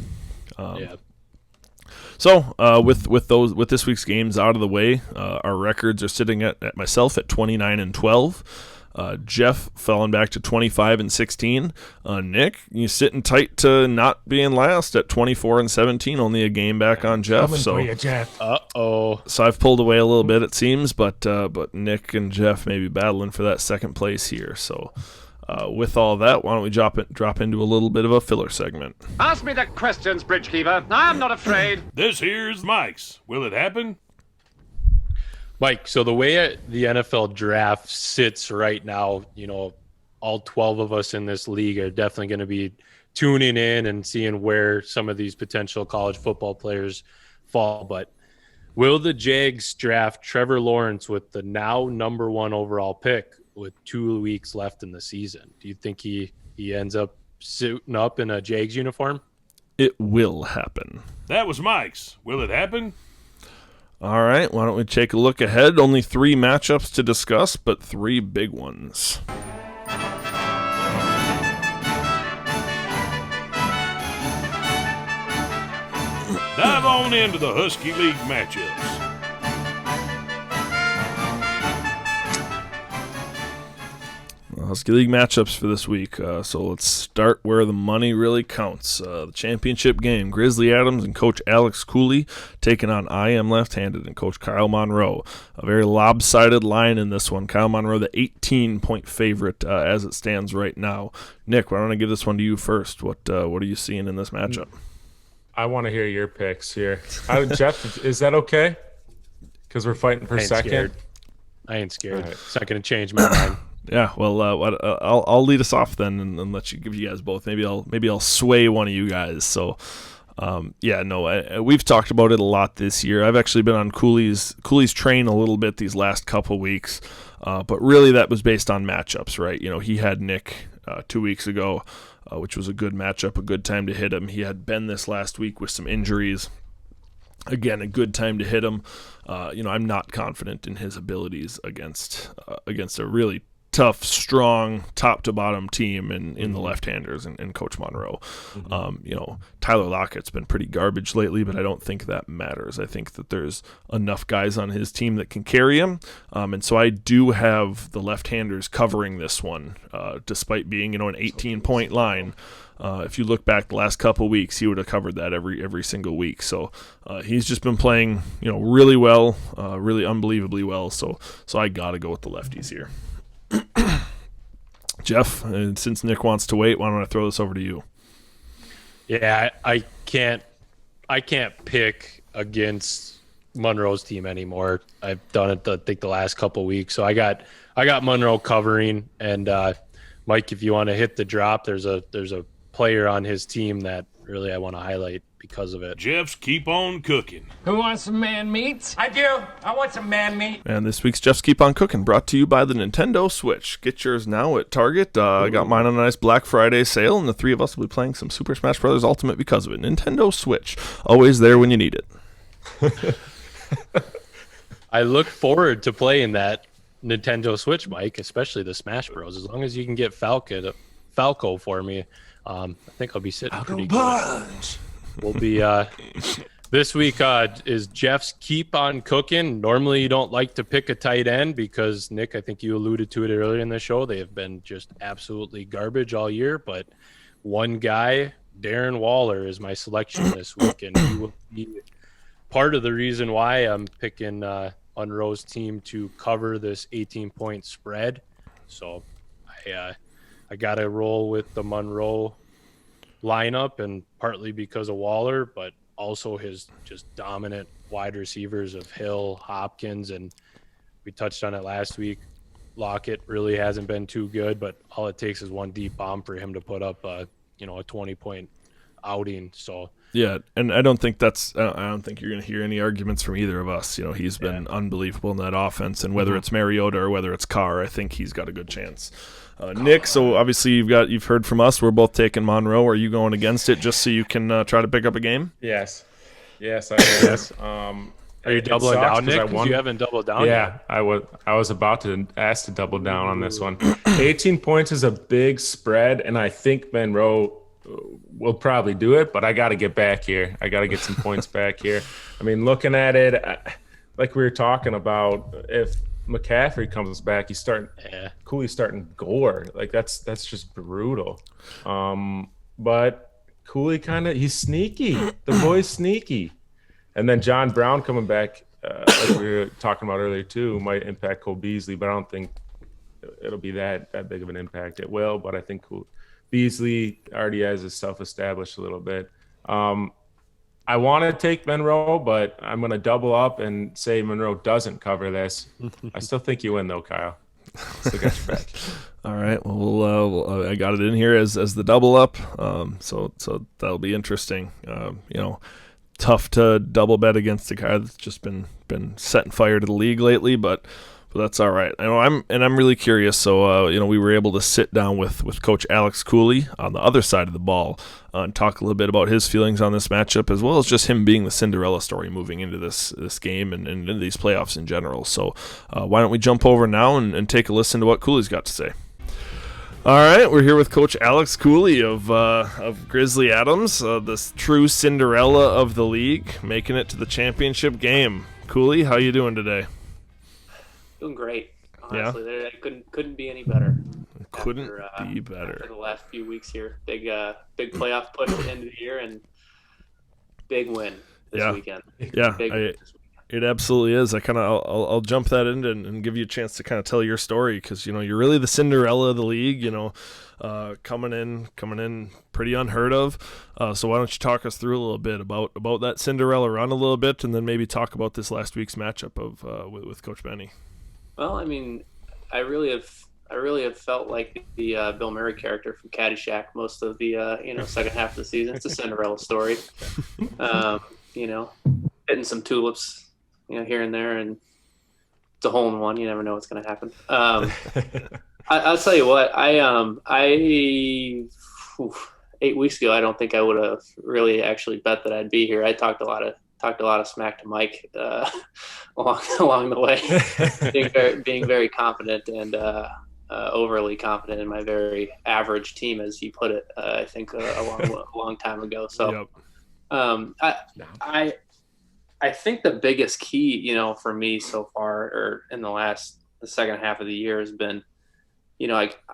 So with this week's games out of the way, our records are sitting at myself at 29-12. Jeff falling back to 25-16. Nick, you sitting tight to not being last at 24-17, only a game back on Jeff. Coming for you, Jeff. Uh-oh. So I've pulled away a little bit, it seems, but Nick and Jeff may be battling for that second place here. So. With all that, why don't we drop into a little bit of a filler segment? Ask me the questions, Bridgekeeper. I'm not afraid. This here's Mike's. Will it happen? Mike, so the way the NFL draft sits right now, all 12 of us in this league are definitely going to be tuning in and seeing where some of these potential college football players fall. But will the Jags draft Trevor Lawrence with the now number 1 overall pick with 2 weeks left in the season? Do you think he ends up suiting up in a Jags uniform? It will happen. That was Mike's. Will it happen? All right, why don't we take a look ahead? Only 3 matchups to discuss, but 3 big ones. Dive on into the Husky League matchups. Husky League matchups for this week. So let's start where the money really counts. The championship game, Grizzly Adams and Coach Alex Cooley taking on I Am Left-Handed and Coach Kyle Monroe. A very lopsided line in this one. Kyle Monroe, the 18-point favorite as it stands right now. Nick, why don't I give this one to you first? What are you seeing in this matchup? I want to hear your picks here. Jeff, is that okay? Because we're fighting for second. Scared. I ain't scared. Right. It's not going to change my mind. Yeah, well, I'll lead us off then and let you give you guys both. Maybe I'll sway one of you guys. So, we've talked about it a lot this year. I've actually been on Cooley's train a little bit these last couple weeks, but really that was based on matchups, right? He had Nick 2 weeks ago, which was a good matchup, a good time to hit him. He had Ben this last week with some injuries. Again, a good time to hit him. I'm not confident in his abilities against a really tough, strong, top-to-bottom team in the left-handers and Coach Monroe. Tyler Lockett's been pretty garbage lately, but I don't think that matters. I think that there's enough guys on his team that can carry him, and so I do have the left-handers covering this one, despite being an 18-point line. If you look back the last couple weeks, he would have covered that every single week. So he's just been playing, really well, really unbelievably well. So I got to go with the lefties here. Jeff, since Nick wants to wait, why don't I throw this over to you? Yeah, I can't pick against Monroe's team anymore. I've done it, I think, the last couple weeks. So I got Monroe covering, and Mike, if you want to hit the drop, there's a player on his team that really I want to highlight because of it. Jeff's Keep On Cooking. Who wants some man meat? I do. I want some man meat. And this week's Jeff's Keep On Cooking brought to you by the Nintendo Switch. Get yours now at Target. I got mine on a nice Black Friday sale, and the 3 of us will be playing some Super Smash Bros. Ultimate because of it. Nintendo Switch. Always there when you need it. I look forward to playing that Nintendo Switch, Mike, especially the Smash Bros. As long as you can get Falco for me, I think I'll be sitting pretty good. We'll be this week is Jeff's Keep On Cooking. Normally you don't like to pick a tight end because, Nick, I think you alluded to it earlier in the show. They have been just absolutely garbage all year, but one guy, Darren Waller, is my selection this week, and he will be part of the reason why I'm picking Monroe's team to cover this 18-point spread. So I got to roll with the Monroe lineup, and partly because of Waller, but also his just dominant wide receivers of Hill, Hopkins, and we touched on it last week. Lockett really hasn't been too good, but all it takes is one deep bomb for him to put up a 20-point outing. So yeah, and I don't think you're going to hear any arguments from either of us. He's been unbelievable in that offense, and whether it's Mariota or whether it's Carr, I think he's got a good chance. Nick, so obviously you've heard from us. We're both taking Monroe. Are you going against it just so you can try to pick up a game? Yes, I guess. Are you doubling down, Nick? Because you haven't doubled down yet. I was about to ask to double down on this one. 18 points is a big spread, and I think Monroe will probably do it, but I got to get back here. I got to get some points back here. I mean, looking at it, like we were talking about, if McCaffrey comes back, Cooley's starting Gore. Like that's just brutal. But Cooley he's sneaky. The boy's sneaky. And then John Brown coming back, like we were talking about earlier too, might impact Cole Beasley, but I don't think it'll be that big of an impact. It will, but I think Beasley already has his self established a little bit. I want to take Monroe, but I'm going to double up and say Monroe doesn't cover this. I still think you win, though, Kyle. Still got your back. All right. Well, I got it in here as the double up. So that'll be interesting. Tough to double bet against a guy that's just been setting fire to the league lately, but that's all right. I'm really curious. So we were able to sit down with Coach Alex Cooley on the other side of the ball and talk a little bit about his feelings on this matchup, as well as just him being the Cinderella story moving into this game and into these playoffs in general. So why don't we jump over now and take a listen to what Cooley's got to say. All right, we're here with Coach Alex Cooley of Grizzly Adams, this true Cinderella of the league, making it to the championship game. Cooley, how you doing today? Doing great. Honestly, it couldn't be any better. Couldn't be better. After the last few weeks here, big playoff push at the end of the year and big win this weekend. Yeah, it absolutely is. I'll jump that in and give you a chance to kind of tell your story, because you're really the Cinderella of the league. Coming in pretty unheard of. So why don't you talk us through a little bit about that Cinderella run a little bit, and then maybe talk about this last week's matchup with Coach Benny. Well, I mean, I really have felt like the Bill Murray character from Caddyshack most of the second half of the season. It's a Cinderella story. Hitting some tulips, here and there, and it's a hole in one. You never know what's going to happen. I'll tell you what. 8 weeks ago, I don't think I would have really actually bet that I'd be here. I talked a lot of smack to Mike along the way, being very confident and overly confident in my very average team, as he put it. I think a long time ago. So, yep. I think the biggest key, for me so far, or in the second half of the year, has been, I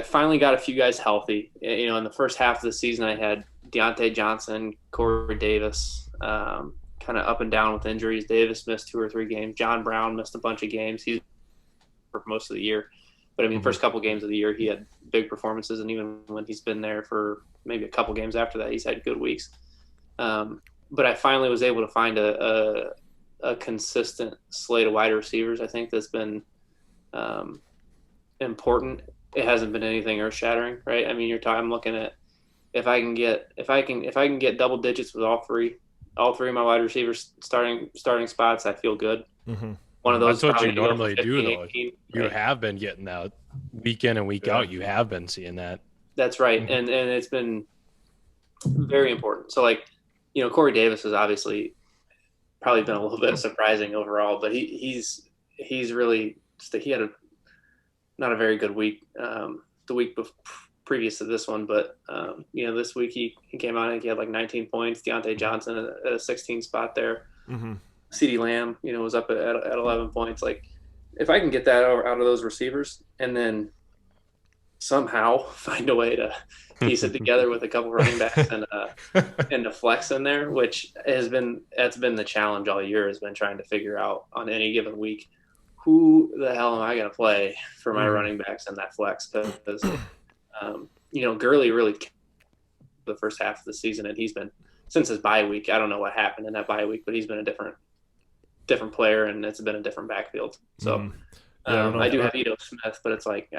finally got a few guys healthy. In the first half of the season, I had Deontay Johnson, Corey Davis, kind of up and down with injuries. Davis missed 2 or 3 games. John Brown missed a bunch of games. He's for most of the year. But, first couple games of the year, he had big performances. And even when he's been there for maybe a couple games after that, he's had good weeks. But I finally was able to find a consistent slate of wide receivers. I think that's been important. It hasn't been anything earth shattering, right? I mean, I'm looking at if I can get double digits with all three of my wide receivers starting spots, I feel good. Mm-hmm. One of those. That's what you normally 15, do, though. 18, you right? have been getting that week in and week out. You have been seeing that. That's right, and it's been very important. So, Corey Davis has obviously probably been a little bit surprising overall, but he's really he had not a very good week the week previous to this one, but this week he came out and he had 19 points. Deontay Johnson at a 16 spot there. Mm-hmm. CeeDee Lamb, was up at 11 points. If I can get that out of those receivers, and then somehow find a way to piece it together with a couple running backs and a flex in there, which that's been the challenge all year, has been trying to figure out on any given week, who the hell am I going to play for my running backs in that flex? Because, Gurley really the first half of the season, and he's been, since his bye week, I don't know what happened in that bye week, but he's been a different player, and it's been a different backfield. So I do have Ito Smith, but it's like,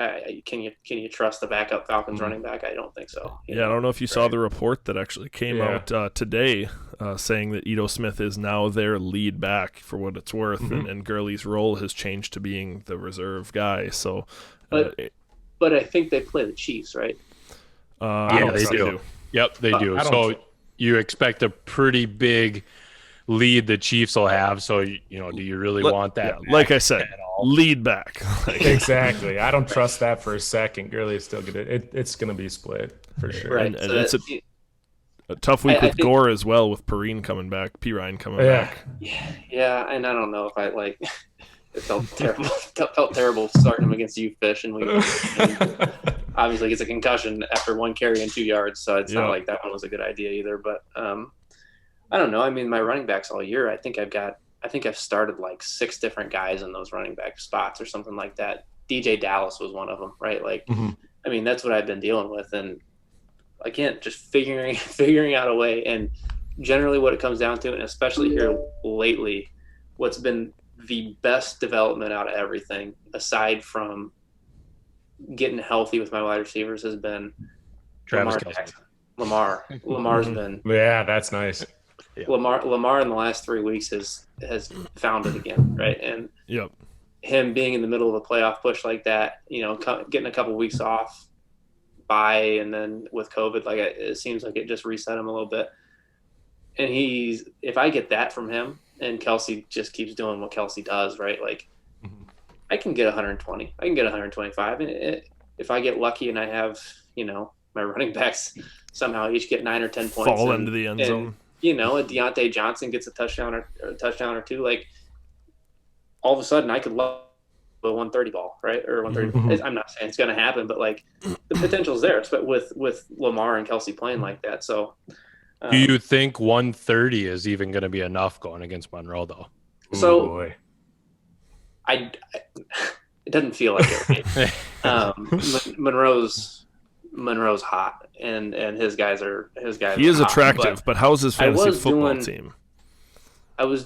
can you trust the backup Falcons running back? I don't think so. I don't know if you saw the report that actually came out today saying that Ito Smith is now their lead back, for what it's worth, and Gurley's role has changed to being the reserve guy. So, but I think they play the Chiefs, right? They do. Yep, they do. So you expect a pretty big lead the Chiefs will have. So, do you really want that? Yeah, like I said, lead back. Exactly. I don't trust that for a second. Gurley is still good. It's going to be split for sure. Right. And it's a tough week with Gore as well, with Perrine coming back, Pirine coming back. Yeah, and I don't know if I it felt terrible. Felt terrible starting him against you, Fish, and obviously gets a concussion after 1 carry and 2 yards. So it's not like that one was a good idea either. But I don't know. I mean, my running backs all year, I think I've started like 6 different guys in those running back spots or something like that. DJ Dallas was one of them, right? Like, I mean, that's what I've been dealing with, and again, just figuring out a way. And generally, what it comes down to, and especially here lately, what's been the best development out of everything, aside from getting healthy with my wide receivers, has been Travis Kelce. Lamar's been that's nice. Yeah. Lamar in the last 3 weeks has found it again, right? And him being in the middle of a playoff push like that, getting a couple weeks off and then with COVID, like it seems like it just reset him a little bit. And if I get that from him, and Kelce just keeps doing what Kelce does, right? Like I can get 120, I can get 125, and if I get lucky and I have my running backs somehow each get 9 or 10 points, fall into the end zone. A Deontay Johnson gets a touchdown or two, like all of a sudden I could love a 130 ball, right? Or 130. I'm not saying it's going to happen, but like the potential's there, with Lamar and Kelce playing like that. So, do you think 130 is even going to be enough going against Monroe, though? So, it doesn't feel like it. Right? Monroe's hot, and his guys. He is hot, attractive, but how's his fantasy football team? I was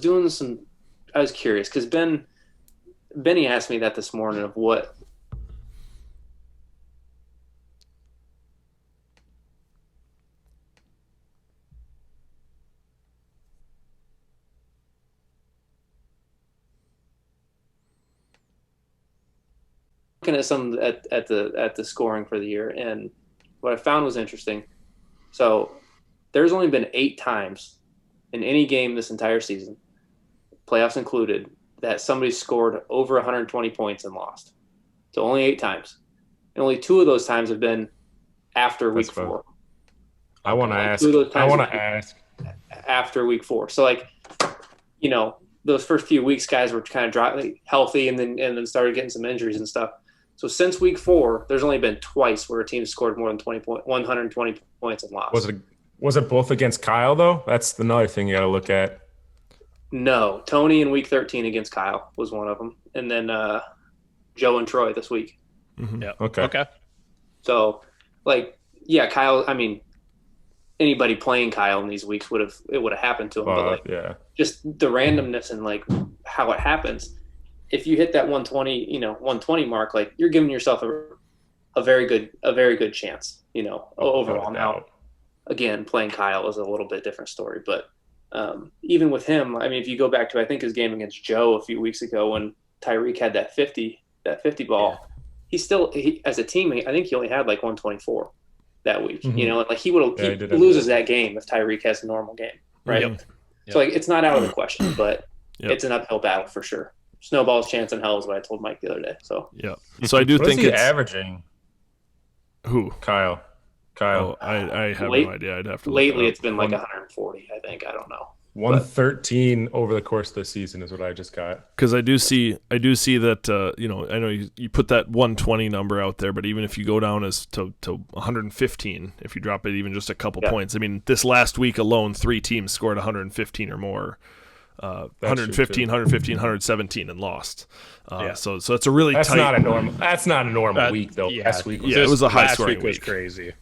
curious because Benny asked me that this morning of what. Looking at some at the scoring for the year, and what I found was interesting. So there's only been 8 times in any game this entire season, playoffs included, that somebody scored over 120 points and lost. So only 8 times, and only 2 of those times have been after week 4. I want to ask after week 4. So those first few weeks, guys were kind of healthy, and then started getting some injuries and stuff. So since week 4, there's only been twice where a team scored more than 120 points and lost. Was it both against Kyle though? That's another thing you got to look at. No, Tony in week 13 against Kyle was one of them, and then Joe and Troy this week. Yeah. Okay. So, Kyle. I mean, anybody playing Kyle in these weeks would have happened to him. But just the randomness and how it happens. If you hit that 120 mark, you're giving yourself a very good chance, overall. Now, again, playing Kyle is a little bit different story, but even with him, I mean, if you go back to, I think, his game against Joe a few weeks ago when Tyreek had that 50 ball, he as a teammate, I think he only had 124 that week, he loses that game if Tyreek has a normal game, right? Yep. So it's not out of the question, but it's an uphill battle for sure. Snowball's chance in hell is what I told Mike the other day. So so I do think it's averaging. Who? Kyle. Oh, I have no idea. I'd have to. Lately, it's been 140. I think. I don't know. 113 over the course of the season is what I just got. Because I do see that I know you put that 120 number out there, but even if you go down as to 115, if you drop it even just a couple points, I mean, this last week alone, 3 teams scored 115 or more. 115, 117, and lost. So it's a really that's tight. That's not a normal week though. Yeah, last week, it was a high last scoring week. Was week. crazy.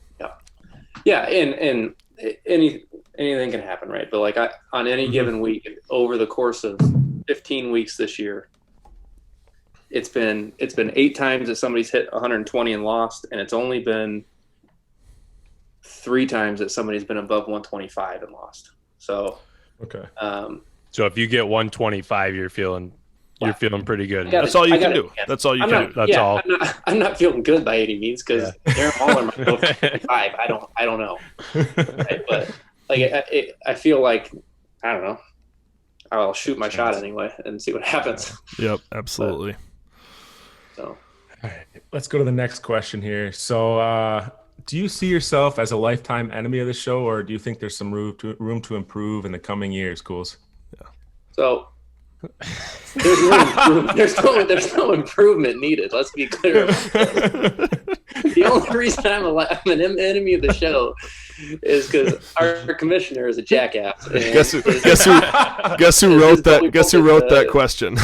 Yeah, and anything can happen, right? But like on any given week over the course of 15 weeks this year, it's been 8 times that somebody's hit 120 and lost, and it's only been 3 times that somebody's been above 125 and lost. So okay. So if you get 125, you're feeling pretty good. That's all you can do. That's all you can do. That's all. I'm not feeling good by any means because Darren Waller might go for 25. I don't know. Right? But like I feel like I don't know. I'll shoot my shot anyway and see what happens. Yep, absolutely. So, all right, let's go to the next question here. So, do you see yourself as a lifetime enemy of the show, or do you think there's some room to improve in the coming years, Cools? So there's no improvement needed. Let's be clear. The only reason I'm an enemy of the show is because our commissioner is a jackass. Guess who wrote that question?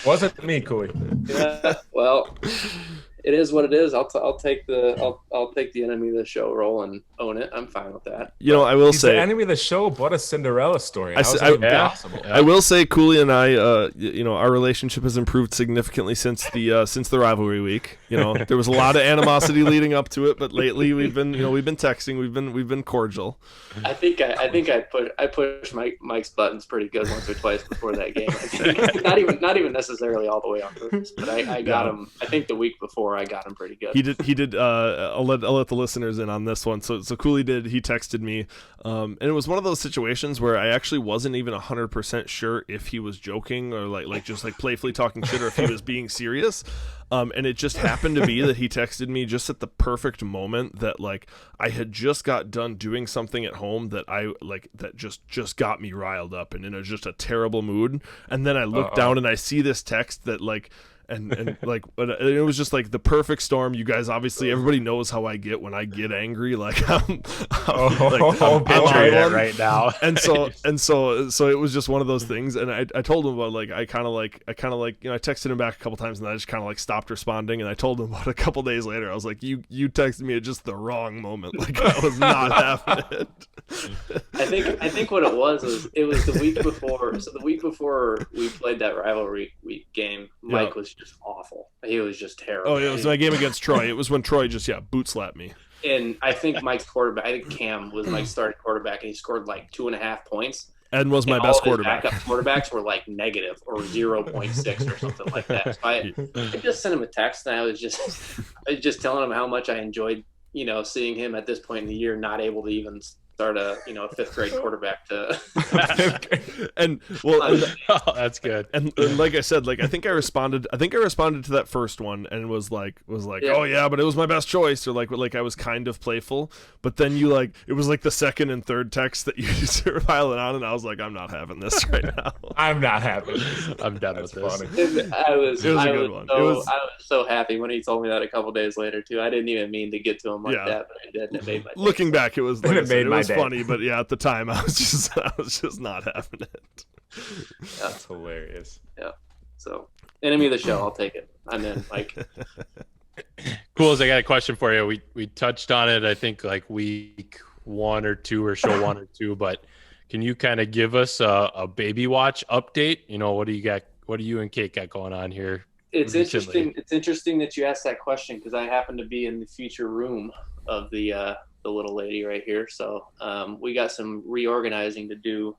Wasn't me, Cooley. Yeah, well, it is what it is. I'll take the enemy of the show role and own it. I'm fine with that. I will say the enemy of the show, but a Cinderella story. Possible? I will say, Cooley and I, our relationship has improved significantly since the rivalry week. There was a lot of animosity leading up to it, but lately we've been texting, we've been cordial. I think I pushed Mike's buttons pretty good once or twice before that game. I think. not even necessarily all the way on purpose, but I got him. I think the week before I got him pretty good. He did. I'll let the listeners in on this one. So Cooley did. He texted me, and it was one of those situations where I actually wasn't even 100% sure if he was joking or like just playfully talking shit, or if he was being serious. And it just happened to be that he texted me just at the perfect moment that I had just got done doing something at home that that just got me riled up and in just a terrible mood. And then I look down and I see this text that and it was just the perfect storm. You guys, obviously everybody knows how I get when I get angry. I'm picturing it right now. and so it was just one of those things. And I told him about I texted him back a couple times and I just kind of stopped responding. And I told him about a couple days later, I was like, you texted me at just the wrong moment. I was not having it. I think what it was the week before. So the week before we played that rivalry week game, Mike was just awful. He was just terrible. Oh, yeah, it was my game against Troy. It was when Troy just boot slapped me. And I think Mike's quarterback. I think Cam was Mike's starting quarterback, and he scored 2.5 points. And was my best quarterback. Backup quarterbacks were negative or 0.6 or something like that. So I just sent him a text, and I was just telling him how much I enjoyed seeing him at this point in the year not able to even start a 5th grade quarterback to that's good. And like I said, I think I responded to that first one and was like oh yeah, but it was my best choice, or I was kind of playful, but then it was the second and third text that you were piling on, and I was like, I'm not having this right now. I'm not having this. I'm done with this. I was so happy when he told me that a couple days later too. I didn't even mean to get to him that, but I did, and it made my day. Looking back, it was it was funny, but at the time I was just not having it. That's hilarious. Yeah. So, enemy of the show, I'll take it. I'm in, Mike. Cool. I got a question for you. We touched on it, I think, week 1 or 2 or show 1 or 2, but can you kind of give us a baby watch update? What do you got? What do you and Kate got going on here? It's interesting. It's interesting that you asked that question because I happen to be in the future room of the little lady right here. So we got some reorganizing to do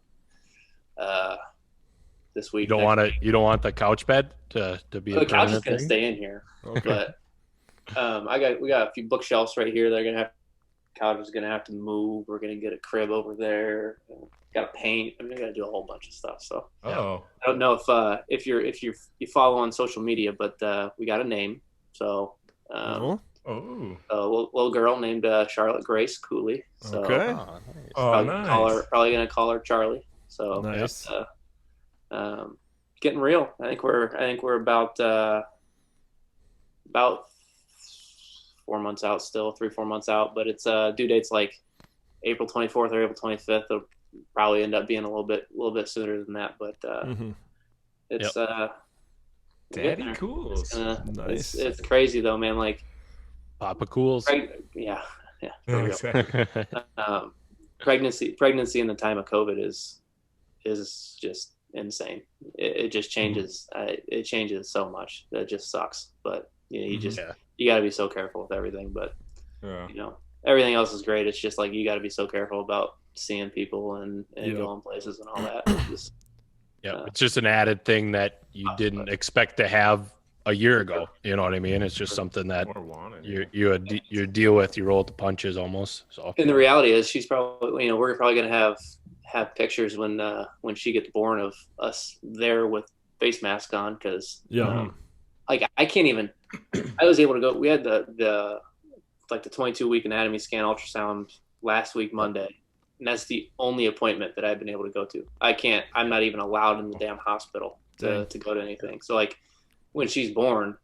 this week. You don't want the couch bed to be the a couch is permanent going to thing? stay in here. Okay. But we got a few bookshelves right here. They're going to have couch is going to have to move. We're going to get a crib over there. Got to paint. I got to do a whole bunch of stuff. So I don't know if you follow on social media, but we got a name. So a little girl named Charlotte Grace Cooley. So, okay. Probably gonna call her Charlie. So nice. Getting real. I think we're about 4 months out still, 3-4 months out. But it's due date's like April 24th or April 25th. It'll probably end up being a little bit sooner than that. But it's Daddy Cools. Nice. It's crazy though, man. Like Papa Cools. Yeah. Exactly. Pregnancy in the time of COVID is just insane. It just changes. It changes so much. That just sucks. But you got to be so careful with everything. But everything else is great. It's just like you got to be so careful about seeing people and going places and all that. It's just an added thing that you didn't expect to have a year ago. You know what I mean? It's just something that you deal with. You roll with the punches almost. So. And the reality is, she's probably we're probably gonna have pictures when she gets born of us there with face mask on because like I can't even. I was able to go. We had the 22-week anatomy scan ultrasound last week Monday, and that's the only appointment that I've been able to go to. I'm not even allowed in the damn hospital to go to anything. So like when she's born,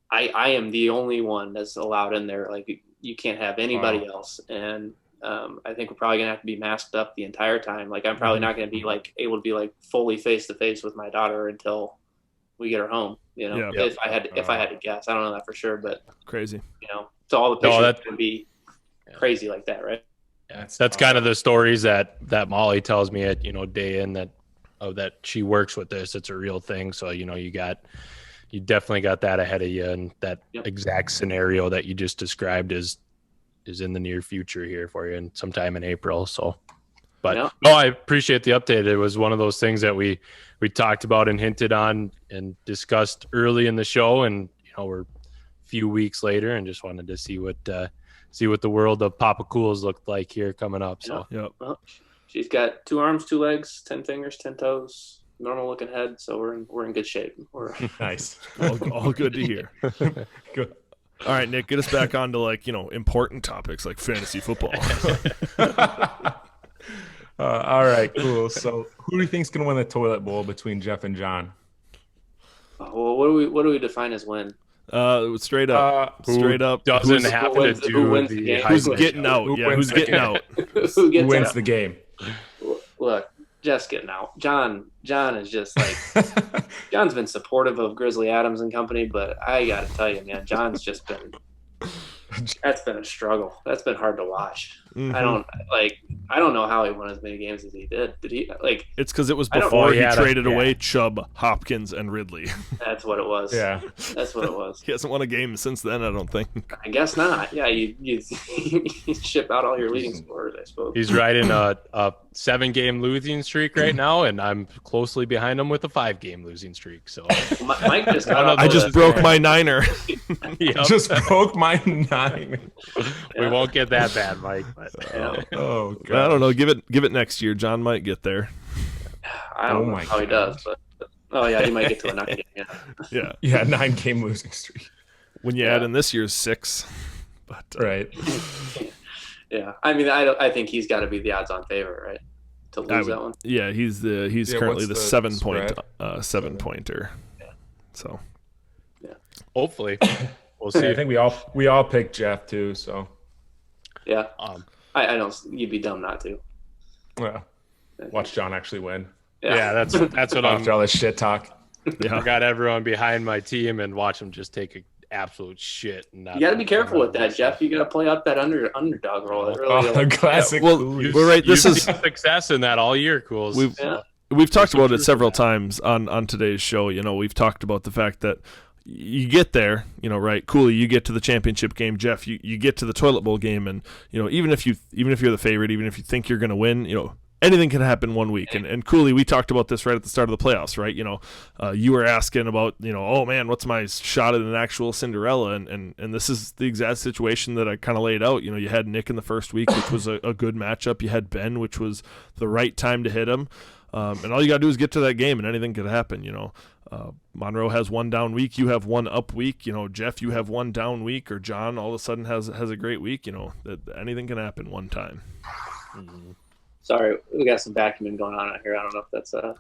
I am the only one that's allowed in there. Like you can't have anybody else. And I think we're probably gonna have to be masked up the entire time. Like I'm probably not gonna be like able to be like fully face to face with my daughter until we get her home. If I had to guess, I don't know that for sure, but crazy. So all the pictures can be crazy like that, right? Yeah, that's kind of the stories that Molly tells me at day in that she works with this. It's a real thing. So you definitely got that ahead of you, and that exact scenario that you just described is in the near future here for you, and sometime in April. So, but I appreciate the update. It was one of those things that we talked about and hinted on and discussed early in the show, and we're a few weeks later, and just wanted to see what the world of Papa Cools looked like here coming up. So, Well, she's got 2 arms, 2 legs, 10 fingers, 10 toes, normal looking head. So we're in good shape. Nice. all good to hear. Good. All right, Nick, get us back on to important topics like fantasy football. All right, cool. So who do you think's gonna win the toilet bowl between Jeff and John? Well, what do we define as win? Straight up. Doesn't have to do who wins the game? Who's getting out? Who's getting out? Who wins the game? Look, Jeff's getting out. John is just like John's been supportive of Grizzly Adams and company, but I got to tell you, man, John's just been. That's been a struggle. That's been hard to watch. Mm-hmm. I don't know how he won as many games as he did. Did he It's because it was before he traded away Chubb, Hopkins, and Ridley. That's what it was. Yeah, that's what it was. He hasn't won a game since then, I don't think. I guess not. Yeah, you ship out all your leading scorers, I suppose. He's riding a 7-game losing streak right now, and I'm closely behind him with a 5-game losing streak. So Mike just I just broke my 9er. Just broke my 9. We won't get that bad, Mike. But, oh God. I don't know. Give it next year. John might get there. I don't know how he does, but he might get to a 9 game. Yeah, 9-game losing streak. When you add in this year's 6, but right. Yeah, I mean, I think he's got to be the odds-on favorite, right, to lose that one. Yeah, he's currently the 7-pointer. Yeah. So, hopefully, we'll see. I think we all picked Jeff too. So, yeah. I don't. You'd be dumb not to. Well, watch John actually win. Yeah, that's what I'm. After all this shit talk. Yeah. I got everyone behind my team and watch them just take an absolute shit. And you got to be careful with that, Jeff. You got to play up that underdog role. Really classic. Well, we're right. This is success in that all year, Cools. We've talked about it several times on today's show. We've talked about the fact that you get there, right? Cooley, you get to the championship game. Jeff, you get to the toilet bowl game, and even if you're the favorite, even if you think you're going to win, anything can happen one week. And Cooley, we talked about this right at the start of the playoffs, right? You were asking about, oh man, what's my shot at an actual Cinderella? And this is the exact situation that I kind of laid out. You had Nick in the first week, which was a good matchup. You had Ben, which was the right time to hit him. And all you got to do is get to that game, and anything could happen. Monroe has one down week, you have one up week. Jeff, you have one down week, or John all of a sudden has a great week. That anything can happen one time. Sorry, we got some vacuuming going on out here. I don't know if that's too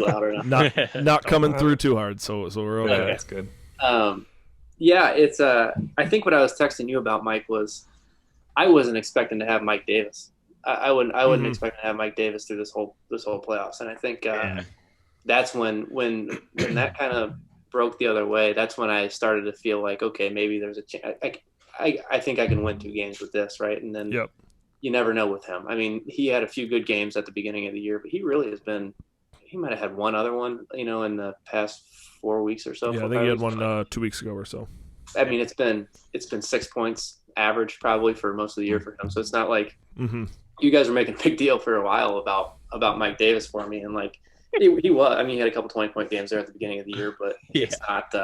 loud or not. Not coming through too hard, so we're okay. Yeah, that's good. Yeah, it's I think what I was texting you about, Mike, was I wasn't expecting to have Mike Davis. I wouldn't expect to have Mike Davis through this whole playoffs, and I think that's when that kind of broke the other way. That's when I started to feel like, okay, maybe there's a chance. I think I can win 2 games with this, right? And then you never know with him. I mean, he had a few good games at the beginning of the year, but he really has been. He might have had one other one, in the past 4 weeks or so. Yeah, I think he had one 2 weeks ago or so. I mean, it's been 6 points average probably for most of the year for him. So it's not like you guys were making a big deal for a while about Mike Davis for me, and like he was. I mean, he had a couple 20-point games there at the beginning of the year, but it's not.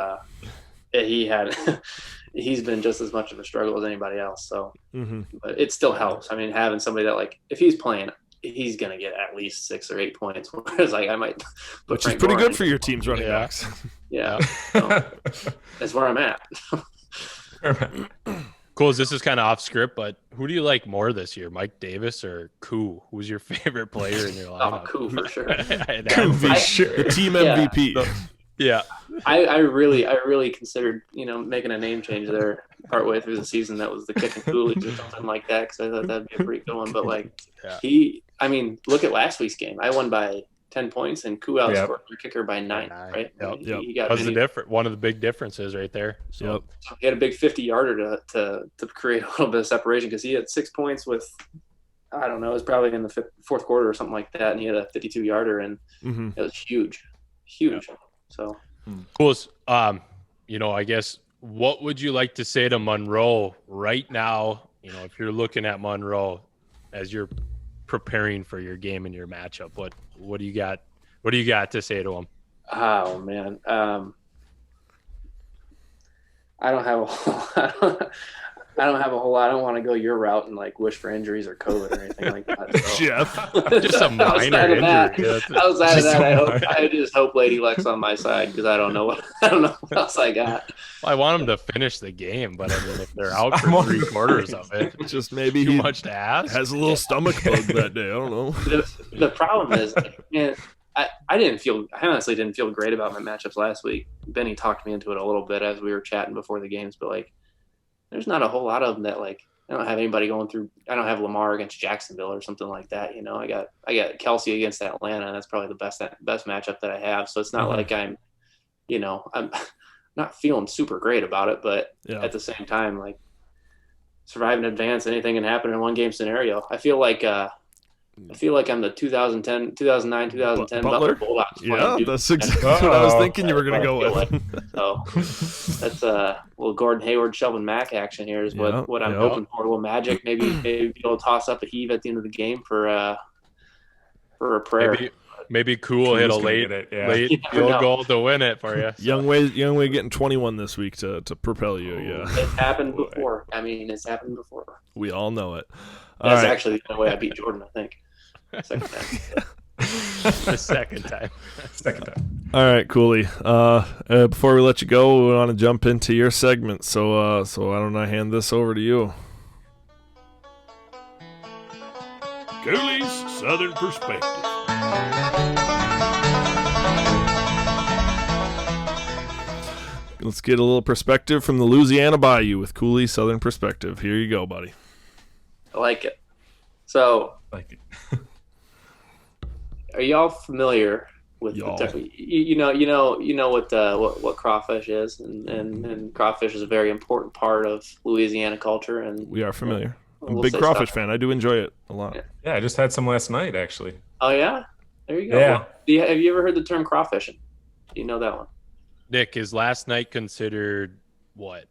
He's been just as much of a struggle as anybody else. So, but it still helps. I mean, having somebody that, like, if he's playing, he's gonna get at least 6 or 8 points. Whereas, like, I might, which is pretty good for your team's running backs. Yeah, so, that's where I'm at. Cool. This is kind of off script, but who do you like more this year, Mike Davis or Koo? Who's your favorite player in your lineup? Koo for sure. Koo for sure. The team MVP. Yeah. I really considered, making a name change there partway through the season. That was the kick and coolies or something like that, because I thought that'd be a pretty good one. But look at last week's game. I won by 10 points, and Koo outscored your kicker by 9, right? Yep. One of the big differences right there. So he had a big 50-yarder to create a little bit of separation, because he had 6 points with, I don't know, it was probably in the fourth quarter or something like that, and he had a 52-yarder, and it was huge. Yeah. So cool. I guess, what would you like to say to Monroe right now? If you're looking at Monroe as you're preparing for your game and your matchup, what do you got? What do you got to say to him? Oh man, I don't have a whole lot. I don't want to go your route and like wish for injuries or COVID or anything like that. So. Jeff, just a minor injury. Outside of that, I just hope Lady Luck's on my side, because I don't know what else I got. Well, I want him to finish the game, but I mean, if they're out for 3/4 of it, it's just maybe too much to ask. Has a little stomach bug that day. I don't know. The problem is, man, I honestly didn't feel great about my matchups last week. Benny talked me into it a little bit as we were chatting before the games, but like, there's not a whole lot of them that, like, I don't have anybody going through. I don't have Lamar against Jacksonville or something like that. I got Kelsey against Atlanta, and that's probably the best matchup that I have. So it's not like I'm not feeling super great about it, but at the same time, like, survive in advance, anything can happen in a 1-game scenario. I feel like I'm the 2009, 2010 Butler Bulldogs. Yeah, that's exactly what I was thinking you were going to go with. So that's a little Gordon Hayward, Shelvin Mack action here is what I'm hoping for. A little magic, maybe be able to toss up a heave at the end of the game for a prayer. Maybe Cool hit a late field goal to win it for you. Young way getting 21 this week to propel you. Yeah, it's happened before. I mean, it's happened before. We all know it. That's actually the way I beat Jordan, I think. Second time. The second time. All right, Cooley. Before we let you go, we want to jump into your segment. So why don't I hand this over to you? Cooley's Southern Perspective. Let's get a little perspective from the Louisiana Bayou with Cooley's Southern Perspective. Here you go, buddy. I like it. So, are y'all familiar with what crawfish is, and crawfish is a very important part of Louisiana culture, and we are familiar. I'm a big crawfish fan. I do enjoy it a lot. Yeah, I just had some last night, actually. Oh yeah, there you go. Yeah. Have you ever heard the term crawfishing? Do you know that one? Nick, is last night considered what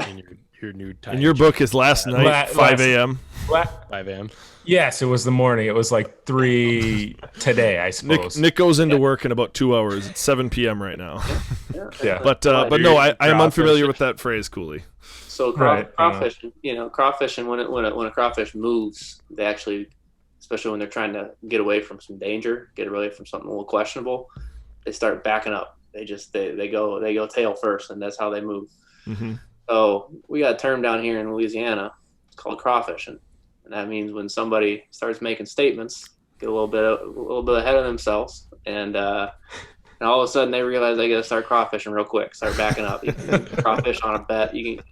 in your new time? In your book, is last night 5 a.m. 5 a.m. Yes, it was the morning. It was like 3 today, I suppose. Nick goes into work in about 2 hours. It's 7 p.m. right now. Yeah. But no, I am unfamiliar with that phrase, Cooley. So crawfishing, crawfishing when a crawfish moves, they actually, especially when they're trying to get away from some danger, get away from something a little questionable, they start backing up. They go tail first, and that's how they move. Mm-hmm. So we got a term down here in Louisiana. It's called crawfishing. and that means when somebody starts making statements, get a little bit ahead of themselves, and all of a sudden they realize they got to start crawfishing real quick, start backing up. You can crawfish on a bet. You can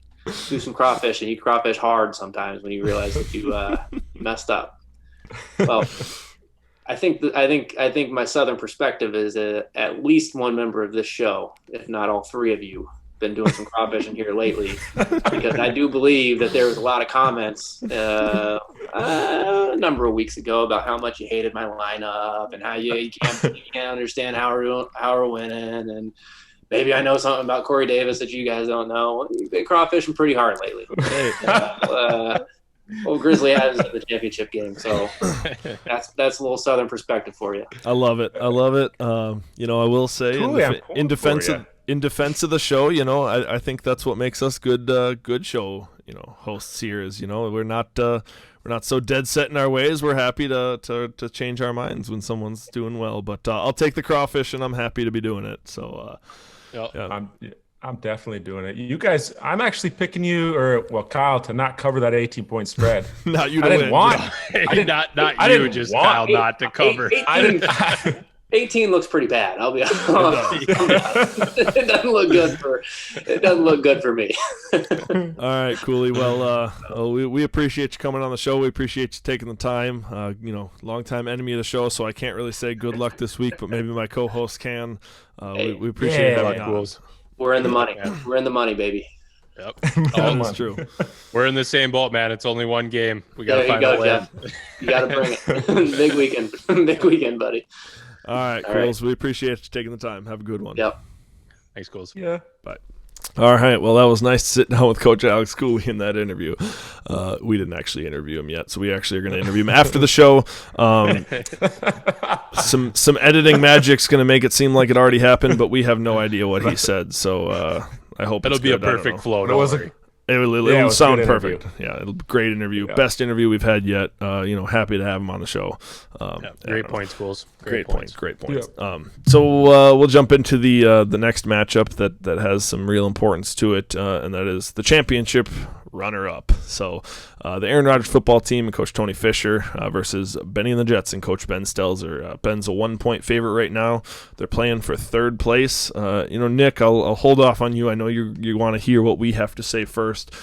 do some crawfishing. You crawfish hard sometimes when you realize that you messed up. Well, I think my Southern perspective is at least one member of this show, if not all three of you, been doing some crawfishing here lately, because I do believe that there was a lot of comments a number of weeks ago about how much you hated my lineup and how you can't understand how we're winning, and maybe I know something about Corey Davis that you guys don't know. You've been crawfishing pretty hard lately. Well, Grizzly has the championship game, so that's a little Southern perspective for you. I love it. I will say in defense of the show, I think that's what makes us good show, hosts here is, we're not so dead set in our ways. We're happy to change our minds when someone's doing well, but I'll take the crawfish and I'm happy to be doing it. So, yeah. I'm definitely doing it. You guys, I'm actually picking you, Kyle, to not cover that 18-point spread. Not you. I didn't want. Kyle not to cover. 18 looks pretty bad. I'll be honest. It doesn't look good for me. All right, Cooley. Well, we appreciate you coming on the show. We appreciate you taking the time. Longtime enemy of the show, so I can't really say good luck this week, but maybe my co-host can. We appreciate having you on. We're in the money. We're in the money, baby. Yep. That's true. We're in the same boat, man. It's only one game. We got to find a win. Jeff. You got to bring it. Big weekend, buddy. All right, Cools. We appreciate you taking the time. Have a good one. Yep. Thanks, Cools. Yeah. Bye. All right. Well, that was nice to sit down with Coach Alex Cooley in that interview. We didn't actually interview him yet, so we actually are going to interview him after the show. Some editing magic's going to make it seem like it already happened, but we have no idea what he said. So I hope it'll be a perfect flow. It'll sound perfect. Yeah, it'll be a great interview. Yep. Best interview we've had yet. Happy to have him on the show. Great points, Schools. Great points. Yep. So we'll jump into the next matchup that has some real importance to it, and that is the championship runner-up. So the Aaron Rodgers football team and Coach Tony Fisher versus Benny and the Jets and Coach Ben Stelzer. Ben's a 1-point favorite right now. They're playing for third place. Nick, I'll hold off on you. I know you want to hear what we have to say first.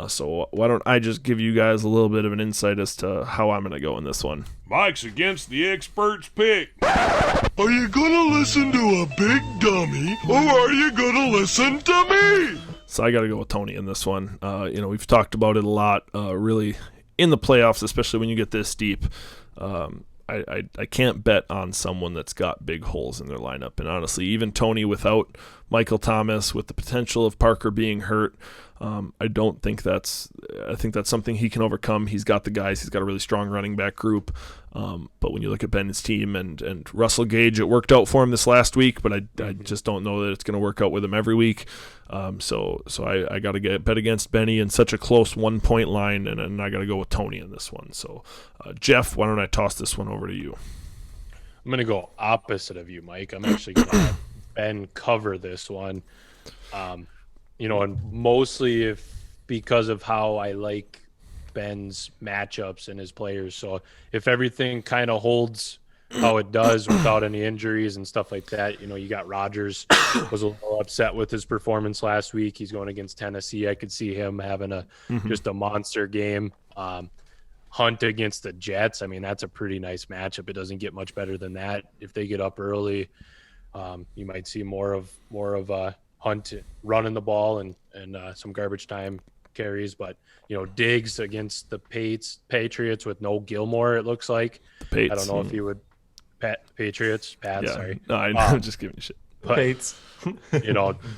So why don't I just give you guys a little bit of an insight as to how I'm going to go in this one. Mike's against the expert's pick. Are you going to listen to a big dummy, or are you going to listen to me? So I got to go with Tony in this one. We've talked about it a lot, really, in the playoffs, especially when you get this deep. I can't bet on someone that's got big holes in their lineup. And honestly, even Tony without Michael Thomas, with the potential of Parker being hurt, I think that's something he can overcome. He's got the guys. He's got a really strong running back group. But when you look at Ben's team and Russell Gage, it worked out for him this last week, but I just don't know that it's going to work out with him every week. So I got to bet against Benny in such a close 1-point line, and I got to go with Tony in this one. So, Jeff, why don't I toss this one over to you? I'm going to go opposite of you, Mike. I'm actually going to have Ben cover this one. And mostly because of how I like Ben's matchups and his players. So if everything kind of holds how it does without any injuries and stuff like that, you got Rodgers was a little upset with his performance last week. He's going against Tennessee. I could see him having just a monster game. Hunt against the Jets. I mean, that's a pretty nice matchup. It doesn't get much better than that. If they get up early, you might see more of Hunt running the ball and some garbage time carries. But Diggs against the Patriots with no Gilmore, it looks like. I don't know if you would Patriots. Sorry. No, I'm just giving you shit. But,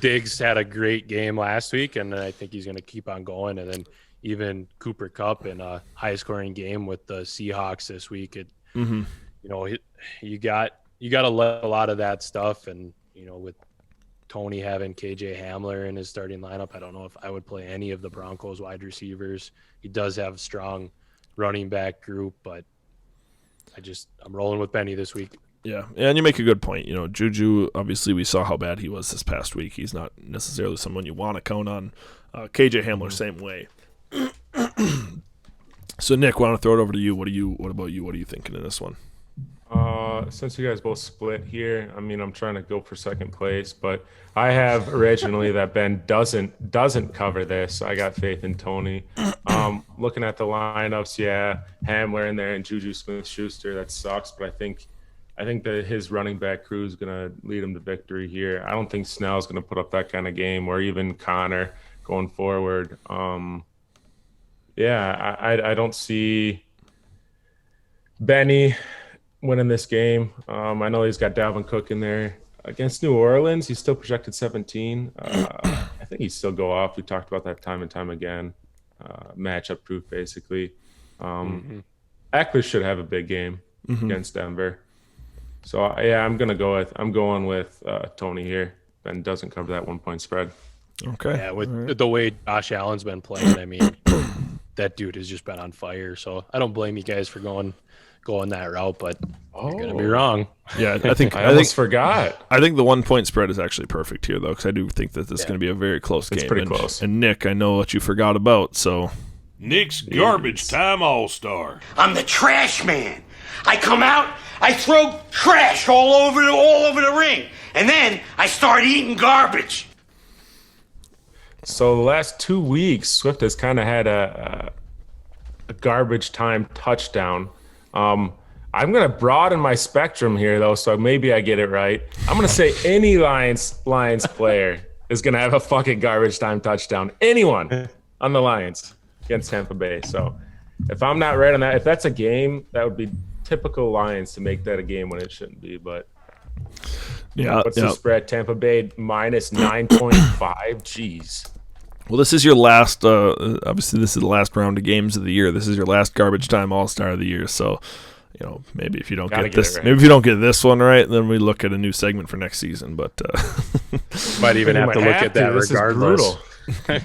Diggs had a great game last week, and I think he's going to keep on going. And then even Cooper Kupp in a high-scoring game with the Seahawks this week. You got to let a lot of that stuff, and with Tony having KJ Hamler in his starting lineup, I don't know if I would play any of the Broncos wide receivers. He does have a strong running back group, but I'm rolling with Benny this week. Yeah, and you make a good point. Juju, obviously we saw how bad he was this past week. He's not necessarily someone you want to count on. KJ Hamler, same way. So Nick, why don't I throw it over to you? What about you? What are you thinking in this one? Since you guys both split here, I mean, I'm trying to go for second place, but I have originally that Ben doesn't cover this. I got faith in Tony. Looking at the lineups, yeah, Hamler in there and Juju Smith-Schuster, that sucks, but I think that his running back crew is going to lead him to victory here. I don't think Snell's going to put up that kind of game, or even Connor going forward. Yeah, I don't see Benny winning this game. I know he's got Dalvin Cook in there. Against New Orleans, he's still projected 17. I think he'd still go off. We talked about that time and time again. Matchup proof, basically. Eckler should have a big game against Denver. So, yeah, I'm going with Tony here. Ben doesn't cover that 1-point spread. Okay. Yeah, with the way Josh Allen's been playing, I mean, that dude has just been on fire. So I don't blame you guys for going that route, but you're gonna be wrong. Yeah, I think I almost forgot. I think the 1-point spread is actually perfect here, though, because I do think that this is going to be a very close game. It's pretty close. And Nick, I know what you forgot about, so Nick's garbage time all-star. I'm the trash man. I come out, I throw trash all over the ring, and then I start eating garbage. So the last 2 weeks, Swift has kind of had a garbage time touchdown. I'm going to broaden my spectrum here, though, so maybe I get it right. I'm going to say any Lions player is going to have a fucking garbage time touchdown. Anyone on the Lions against Tampa Bay. So if I'm not right on that, if that's a game, that would be typical Lions to make that a game when it shouldn't be. But yeah, what's the spread? Tampa Bay minus 9.5. Jeez. Well, this is your last. Obviously, this is the last round of games of the year. This is your last garbage time All-Star of the year. So, maybe if you don't get this, maybe if you don't get this one right, then we look at a new segment for next season. But might even have to look at that regardless.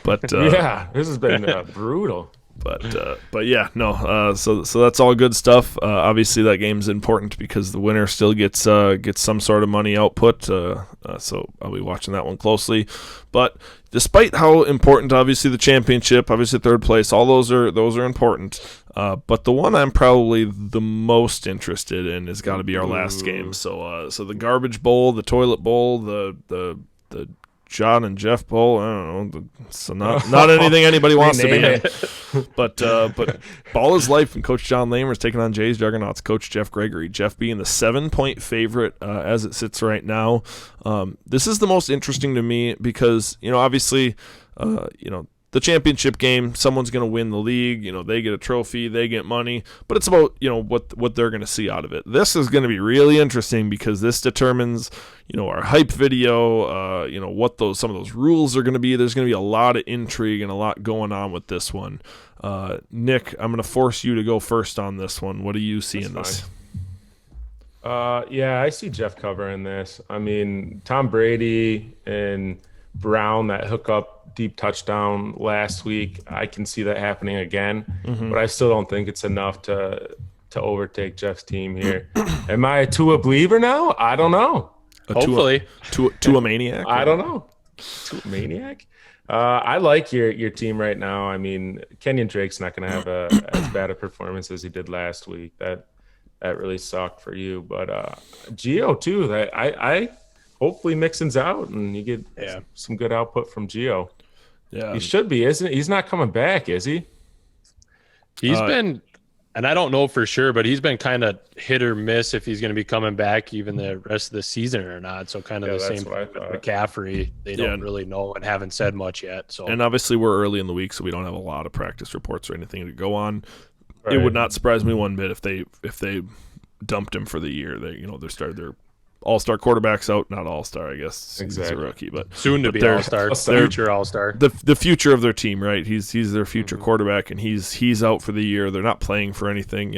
But yeah, this has been brutal. But yeah, no. So that's all good stuff. Obviously, that game's important because the winner still gets some sort of money output. So I'll be watching that one closely. But despite how important, obviously, the championship, obviously third place, all those are important. But the one I'm probably the most interested in has got to be our last game. So the garbage bowl, the toilet bowl, the John and Jeff Bowl. I don't know. So not anything anybody wants to be in. But Ball is Life and Coach John Lamer is taking on Jay's Juggernauts, Coach Jeff Gregory. Jeff being the 7-point favorite as it sits right now. This is the most interesting to me because, obviously, the championship game, someone's going to win the league. They get a trophy, they get money, but it's about, what they're going to see out of it. This is going to be really interesting because this determines, our hype video, what some of those rules are going to be. There's going to be a lot of intrigue and a lot going on with this one. Nick, I'm going to force you to go first on this one. What do you see in this? Yeah, I see Jeff covering this. I mean, Tom Brady and Brown, that hookup deep touchdown last week, I can see that happening again, but I still don't think it's enough to overtake Jeff's team here. Am I a Tua believer now? I don't know. Hopefully. Tua maniac? I don't know. Tua maniac? I like your team right now. I mean, Kenyon Drake's not going to have as bad a performance as he did last week. That really sucked for you. But Gio, too, that I hopefully Mixon's out and you get some good output from Gio. Yeah, he should be, isn't he? He's not coming back, is he? He's been, and I don't know for sure, but he's been kind of hit or miss if he's going to be coming back even the rest of the season or not. So kind of the same with McCaffrey. They don't really know and haven't said much yet. So, and obviously we're early in the week, so we don't have a lot of practice reports or anything to go on. Right. It would not surprise me one bit if they dumped him for the year. They started their all-star quarterbacks out, not all-star, I guess. Exactly. He's a rookie, but soon to be all-star, future all-star. The future of their team, right? He's their future quarterback, and he's out for the year. They're not playing for anything.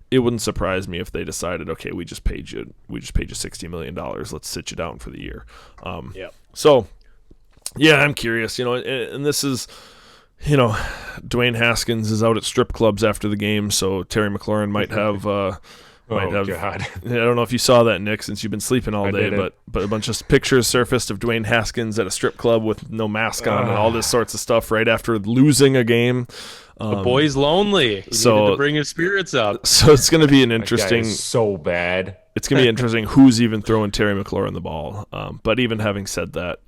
It wouldn't surprise me if they decided, okay, we just paid you $60 million. Let's sit you down for the year. So, yeah, I'm curious. And this is, Dwayne Haskins is out at strip clubs after the game, so Terry McLaurin might have. God. I don't know if you saw that, Nick, since you've been sleeping all day, but a bunch of pictures surfaced of Dwayne Haskins at a strip club with no mask on and all this sorts of stuff right after losing a game. The boy's lonely. He needed to bring his spirits up. So it's going to be an interesting. So bad. It's going to be interesting who's even throwing Terry McLaurin the ball. But even having said that,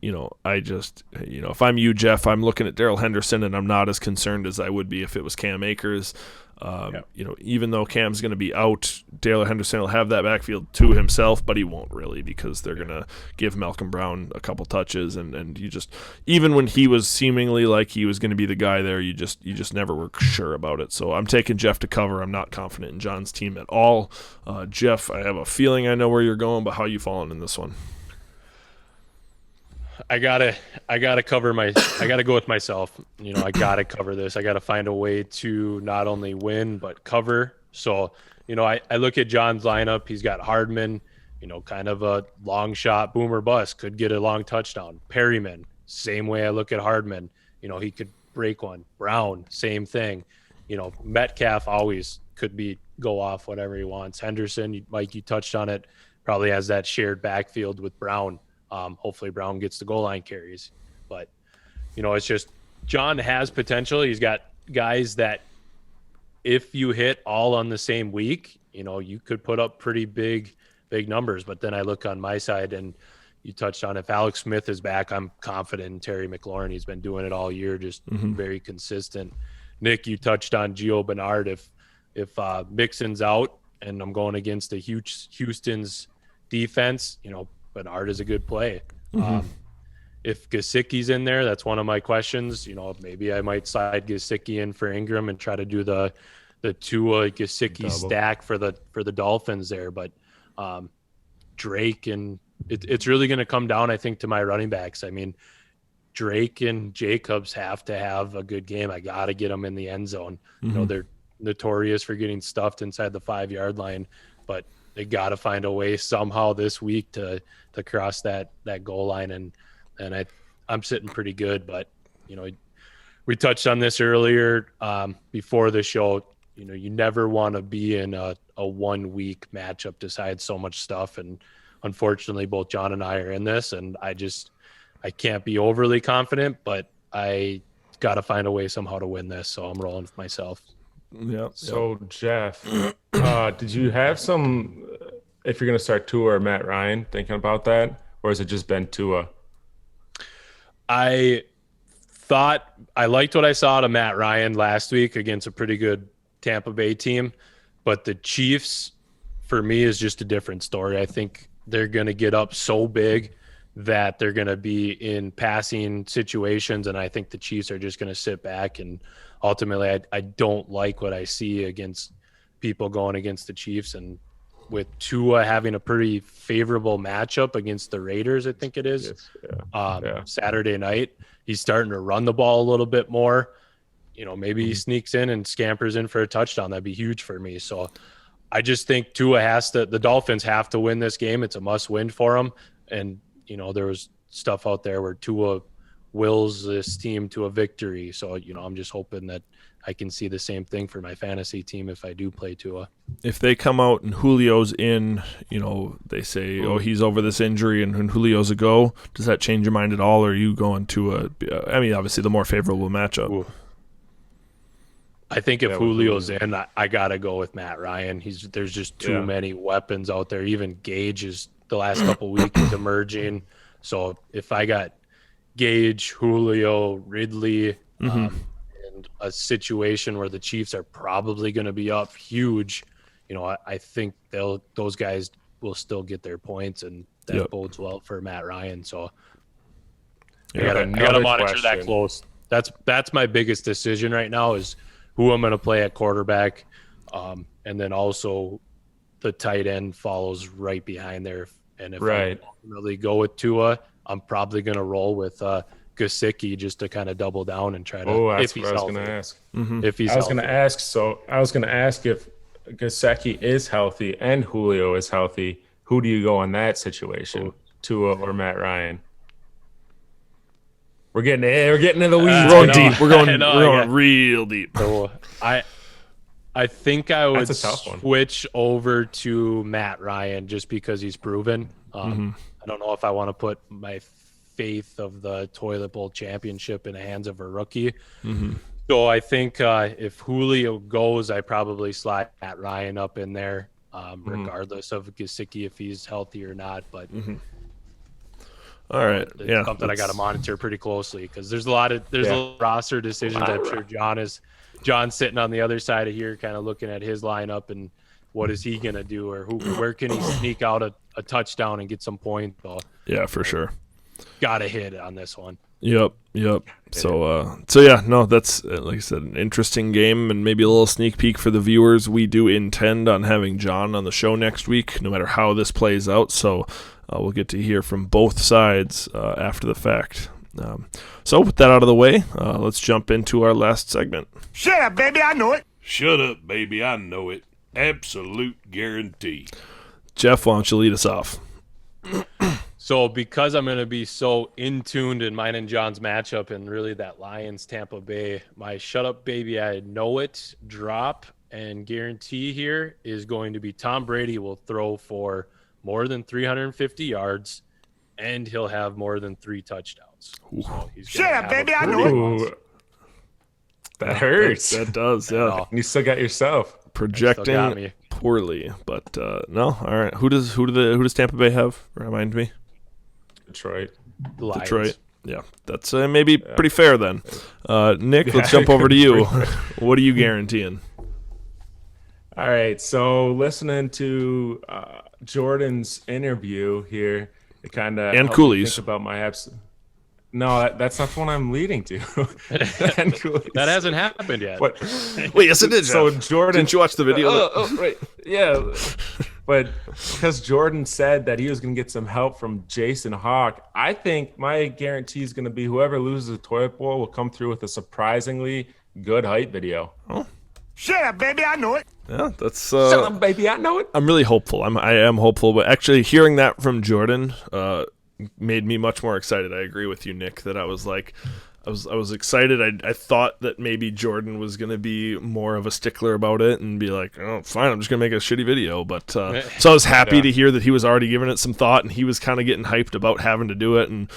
I just, if I'm you, Jeff, I'm looking at Darrell Henderson, and I'm not as concerned as I would be if it was Cam Akers. Even though Cam's going to be out, Darrell Henderson will have that backfield to himself, but he won't really, because they're going to give Malcolm Brown a couple touches, and you just, even when he was seemingly like he was going to be the guy there, you just never were sure about it. So I'm taking Jeff to cover. I'm not confident in John's team at all. Jeff, I have a feeling I know where you're going, but how you falling in this one? I gotta go with myself. I gotta cover this. I gotta find a way to not only win but cover. So, I look at John's lineup. He's got Hardman, kind of a long shot, boom or bust, could get a long touchdown. Perryman, same way I look at Hardman. He could break one. Brown, same thing. Metcalf always could go off whatever he wants. Henderson, Mike, you touched on it, probably has that shared backfield with Brown. Hopefully Brown gets the goal line carries, but it's just John has potential. He's got guys that if you hit all on the same week, you could put up pretty big numbers. But then I look on my side, and you touched on, if Alex Smith is back, I'm confident in Terry McLaurin. He's been doing it all year, just very consistent. Nick, you touched on Gio Bernard. If Mixon's out and I'm going against the Houston's defense, Bernard is a good play. If Gesicki's in there, that's one of my questions. Maybe I might slide Gesicki in for Ingram and try to do the Tua Gesicki stack for the Dolphins there. But Drake, and it's really going to come down, I think, to my running backs. I mean, Drake and Jacobs have to have a good game. I got to get them in the end zone. They're notorious for getting stuffed inside the 5-yard line, but they got to find a way somehow this week to cross that goal line. And I'm sitting pretty good, but we touched on this earlier before the show. You never want to be in a 1 week matchup, decide so much stuff. And unfortunately, both John and I are in this, and I can't be overly confident, but I got to find a way somehow to win this. So I'm rolling with myself. Yeah. So Jeff, did you have some? If you're going to start Tua or Matt Ryan, thinking about that, or has it just been Tua? I thought I liked what I saw out of Matt Ryan last week against a pretty good Tampa Bay team, but the Chiefs, for me, is just a different story. I think they're going to get up so big that they're going to be in passing situations, and I think the Chiefs are just going to sit back. And ultimately, I don't like what I see against people going against the Chiefs. And with Tua having a pretty favorable matchup against the Raiders, I think it is, Saturday night, he's starting to run the ball a little bit more. Maybe he sneaks in and scampers in for a touchdown. That'd be huge for me. So I just think Tua the Dolphins have to win this game. It's a must win for them. And, there was stuff out there where Tua wills this team to a victory. So, I'm just hoping that I can see the same thing for my fantasy team if I do play Tua. If they come out and Julio's in, they say, he's over this injury and Julio's a go, does that change your mind at all? Or are you going to obviously the more favorable matchup? Ooh. I think if Julio's in, I got to go with Matt Ryan. There's just too many weapons out there. Even Gage is the last couple weeks is emerging. So if I got Gage, Julio, Ridley, and a situation where the Chiefs are probably going to be up huge, I think those guys will still get their points, and that bodes well for Matt Ryan. So I got to monitor that close. That's my biggest decision right now is who I'm going to play at quarterback, and then also the tight end follows right behind there. And if I really go with Tua, I'm probably going to roll with Gesicki just to kind of double down and try to. Oh, that's what I was going to ask. If he's, I was going to ask. So I was going to ask if Gesicki is healthy and Julio is healthy. Who do you go in that situation, Tua or Matt Ryan? We're getting into the weeds. We're going deep. We're going real deep. So I think I would switch over to Matt Ryan just because he's proven. I don't know if I want to put my faith of the toilet bowl championship in the hands of a rookie. So I think if Julio goes, I probably slide Matt Ryan up in there, regardless of Gesicki if he's healthy or not. But all right, it's something I got to monitor pretty closely because there's a lot of roster decisions. I'm sure John's sitting on the other side of here, kind of looking at his lineup and what is he gonna do, or where can he sneak out a touchdown and get some points? So, yeah, for sure. Got to hit on this one. Yep. So yeah, no, that's like I said, an interesting game and maybe a little sneak peek for the viewers. We do intend on having John on the show next week, no matter how this plays out. So we'll get to hear from both sides after the fact. So with that out of the way, let's jump into our last segment. Shut up, baby, I know it. Shut up, baby, I know it. Absolute guarantee. Jeff, why don't you lead us off? So because I'm going to be so in-tuned in mine and John's matchup and really that Lions-Tampa Bay, my shut up, baby, I know it drop and guarantee here is going to be Tom Brady will throw for more than 350 yards, and he'll have more than 3 touchdowns. So shut up, baby, I know it. That hurts. That does, yeah. You still got yourself. Projecting poorly, but no. All right. Who does Tampa Bay have? Remind me. Detroit. Yeah, that's maybe pretty fair then. Nick, let's jump over to you. What are you guaranteeing? All right, so listening to Jordan's interview here, it kind of and Cooley's think about my abs. No, that's not the one I'm leading to. That hasn't happened yet. Wait, yes, it did. So Jordan, didn't you watch the video? Right, yeah. But because Jordan said that he was going to get some help from Jason Hawk, I think my guarantee is going to be whoever loses the toilet bowl will come through with a surprisingly good hype video. Oh, shut up, baby, I know it. Yeah, that's shut up, baby, I know it. I'm really hopeful. I am hopeful, but actually hearing that from Jordan made me much more excited. I agree with you, Nick, that I was like, I was excited. I thought that maybe Jordan was going to be more of a stickler about it and be like, oh, fine, I'm just going to make a shitty video. But so I was happy to hear that he was already giving it some thought and he was kind of getting hyped about having to do it and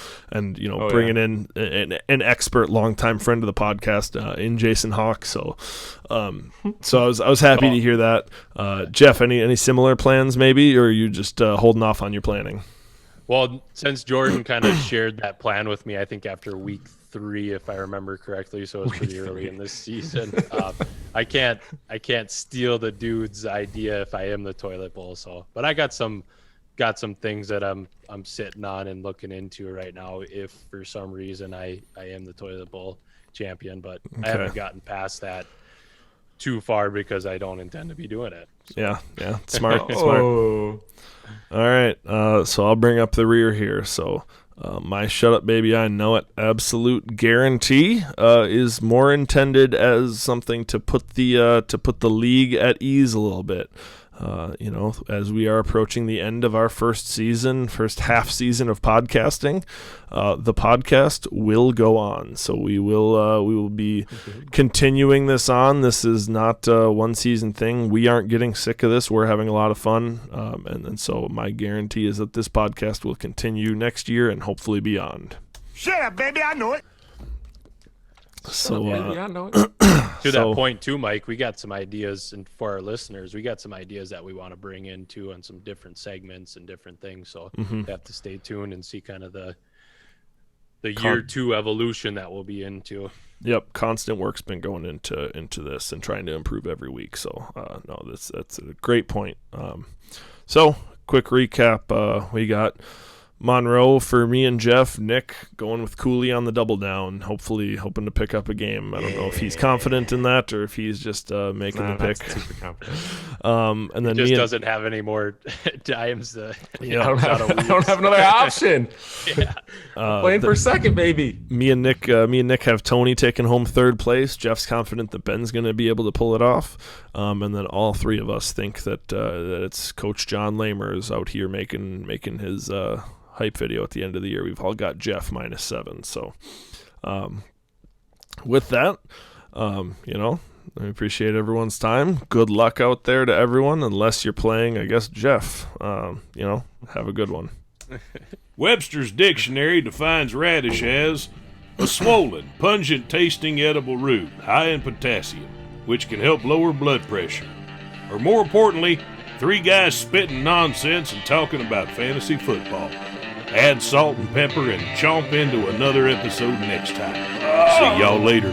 bringing in an expert, longtime friend of the podcast in Jason Hawk. So I was happy to hear that. Jeff, any similar plans maybe, or are you just holding off on your planning? Well, since Jordan kind of shared that plan with me, I think after week 3, if I remember correctly, so it was pretty early in this season. I can't steal the dude's idea if I am the toilet bowl. So, but I got some things that I'm sitting on and looking into right now. If for some reason I am the toilet bowl champion, but I haven't gotten past that too far because I don't intend to be doing it. So. Yeah, smart. All right, so I'll bring up the rear here. So my shut up, baby, I know it absolute guarantee is more intended as something to put the league at ease a little bit. As we are approaching the end of our first half season of podcasting, the podcast will go on. So we will be continuing this on. This is not a one season thing. We aren't getting sick of this. We're having a lot of fun. And so my guarantee is that this podcast will continue next year and hopefully beyond. Shut up, baby, I know it. So to that point too, Mike, we got some ideas, and for our listeners, we got some ideas that we want to bring into on some different segments and different things. So you have to stay tuned and see kind of the year 2 evolution that we'll be into. Yep, constant work's been going into this and trying to improve every week. So that's a great point. So quick recap: we got Monroe for me and Jeff. Nick going with Cooley on the double down, hopefully hoping to pick up a game. I don't know if he's confident in that or if he's just making the pick. Super confident. And then he just doesn't have any more dimes. I don't have another option. Playing for second, baby. Me and Nick have Tony taking home third place. Jeff's confident that Ben's going to be able to pull it off. And then all three of us think that it's Coach John Lamers out here making his hype video at the end of the year. We've all got Jeff -7. So with that, I appreciate everyone's time. Good luck out there to everyone, unless you're playing, I guess, Jeff. Have a good one. Webster's Dictionary defines radish as A swollen, pungent-tasting edible root high in potassium, which can help lower blood pressure. Or more importantly, 3 guys spitting nonsense and talking about fantasy football. Add salt and pepper and chomp into another episode next time. See y'all later.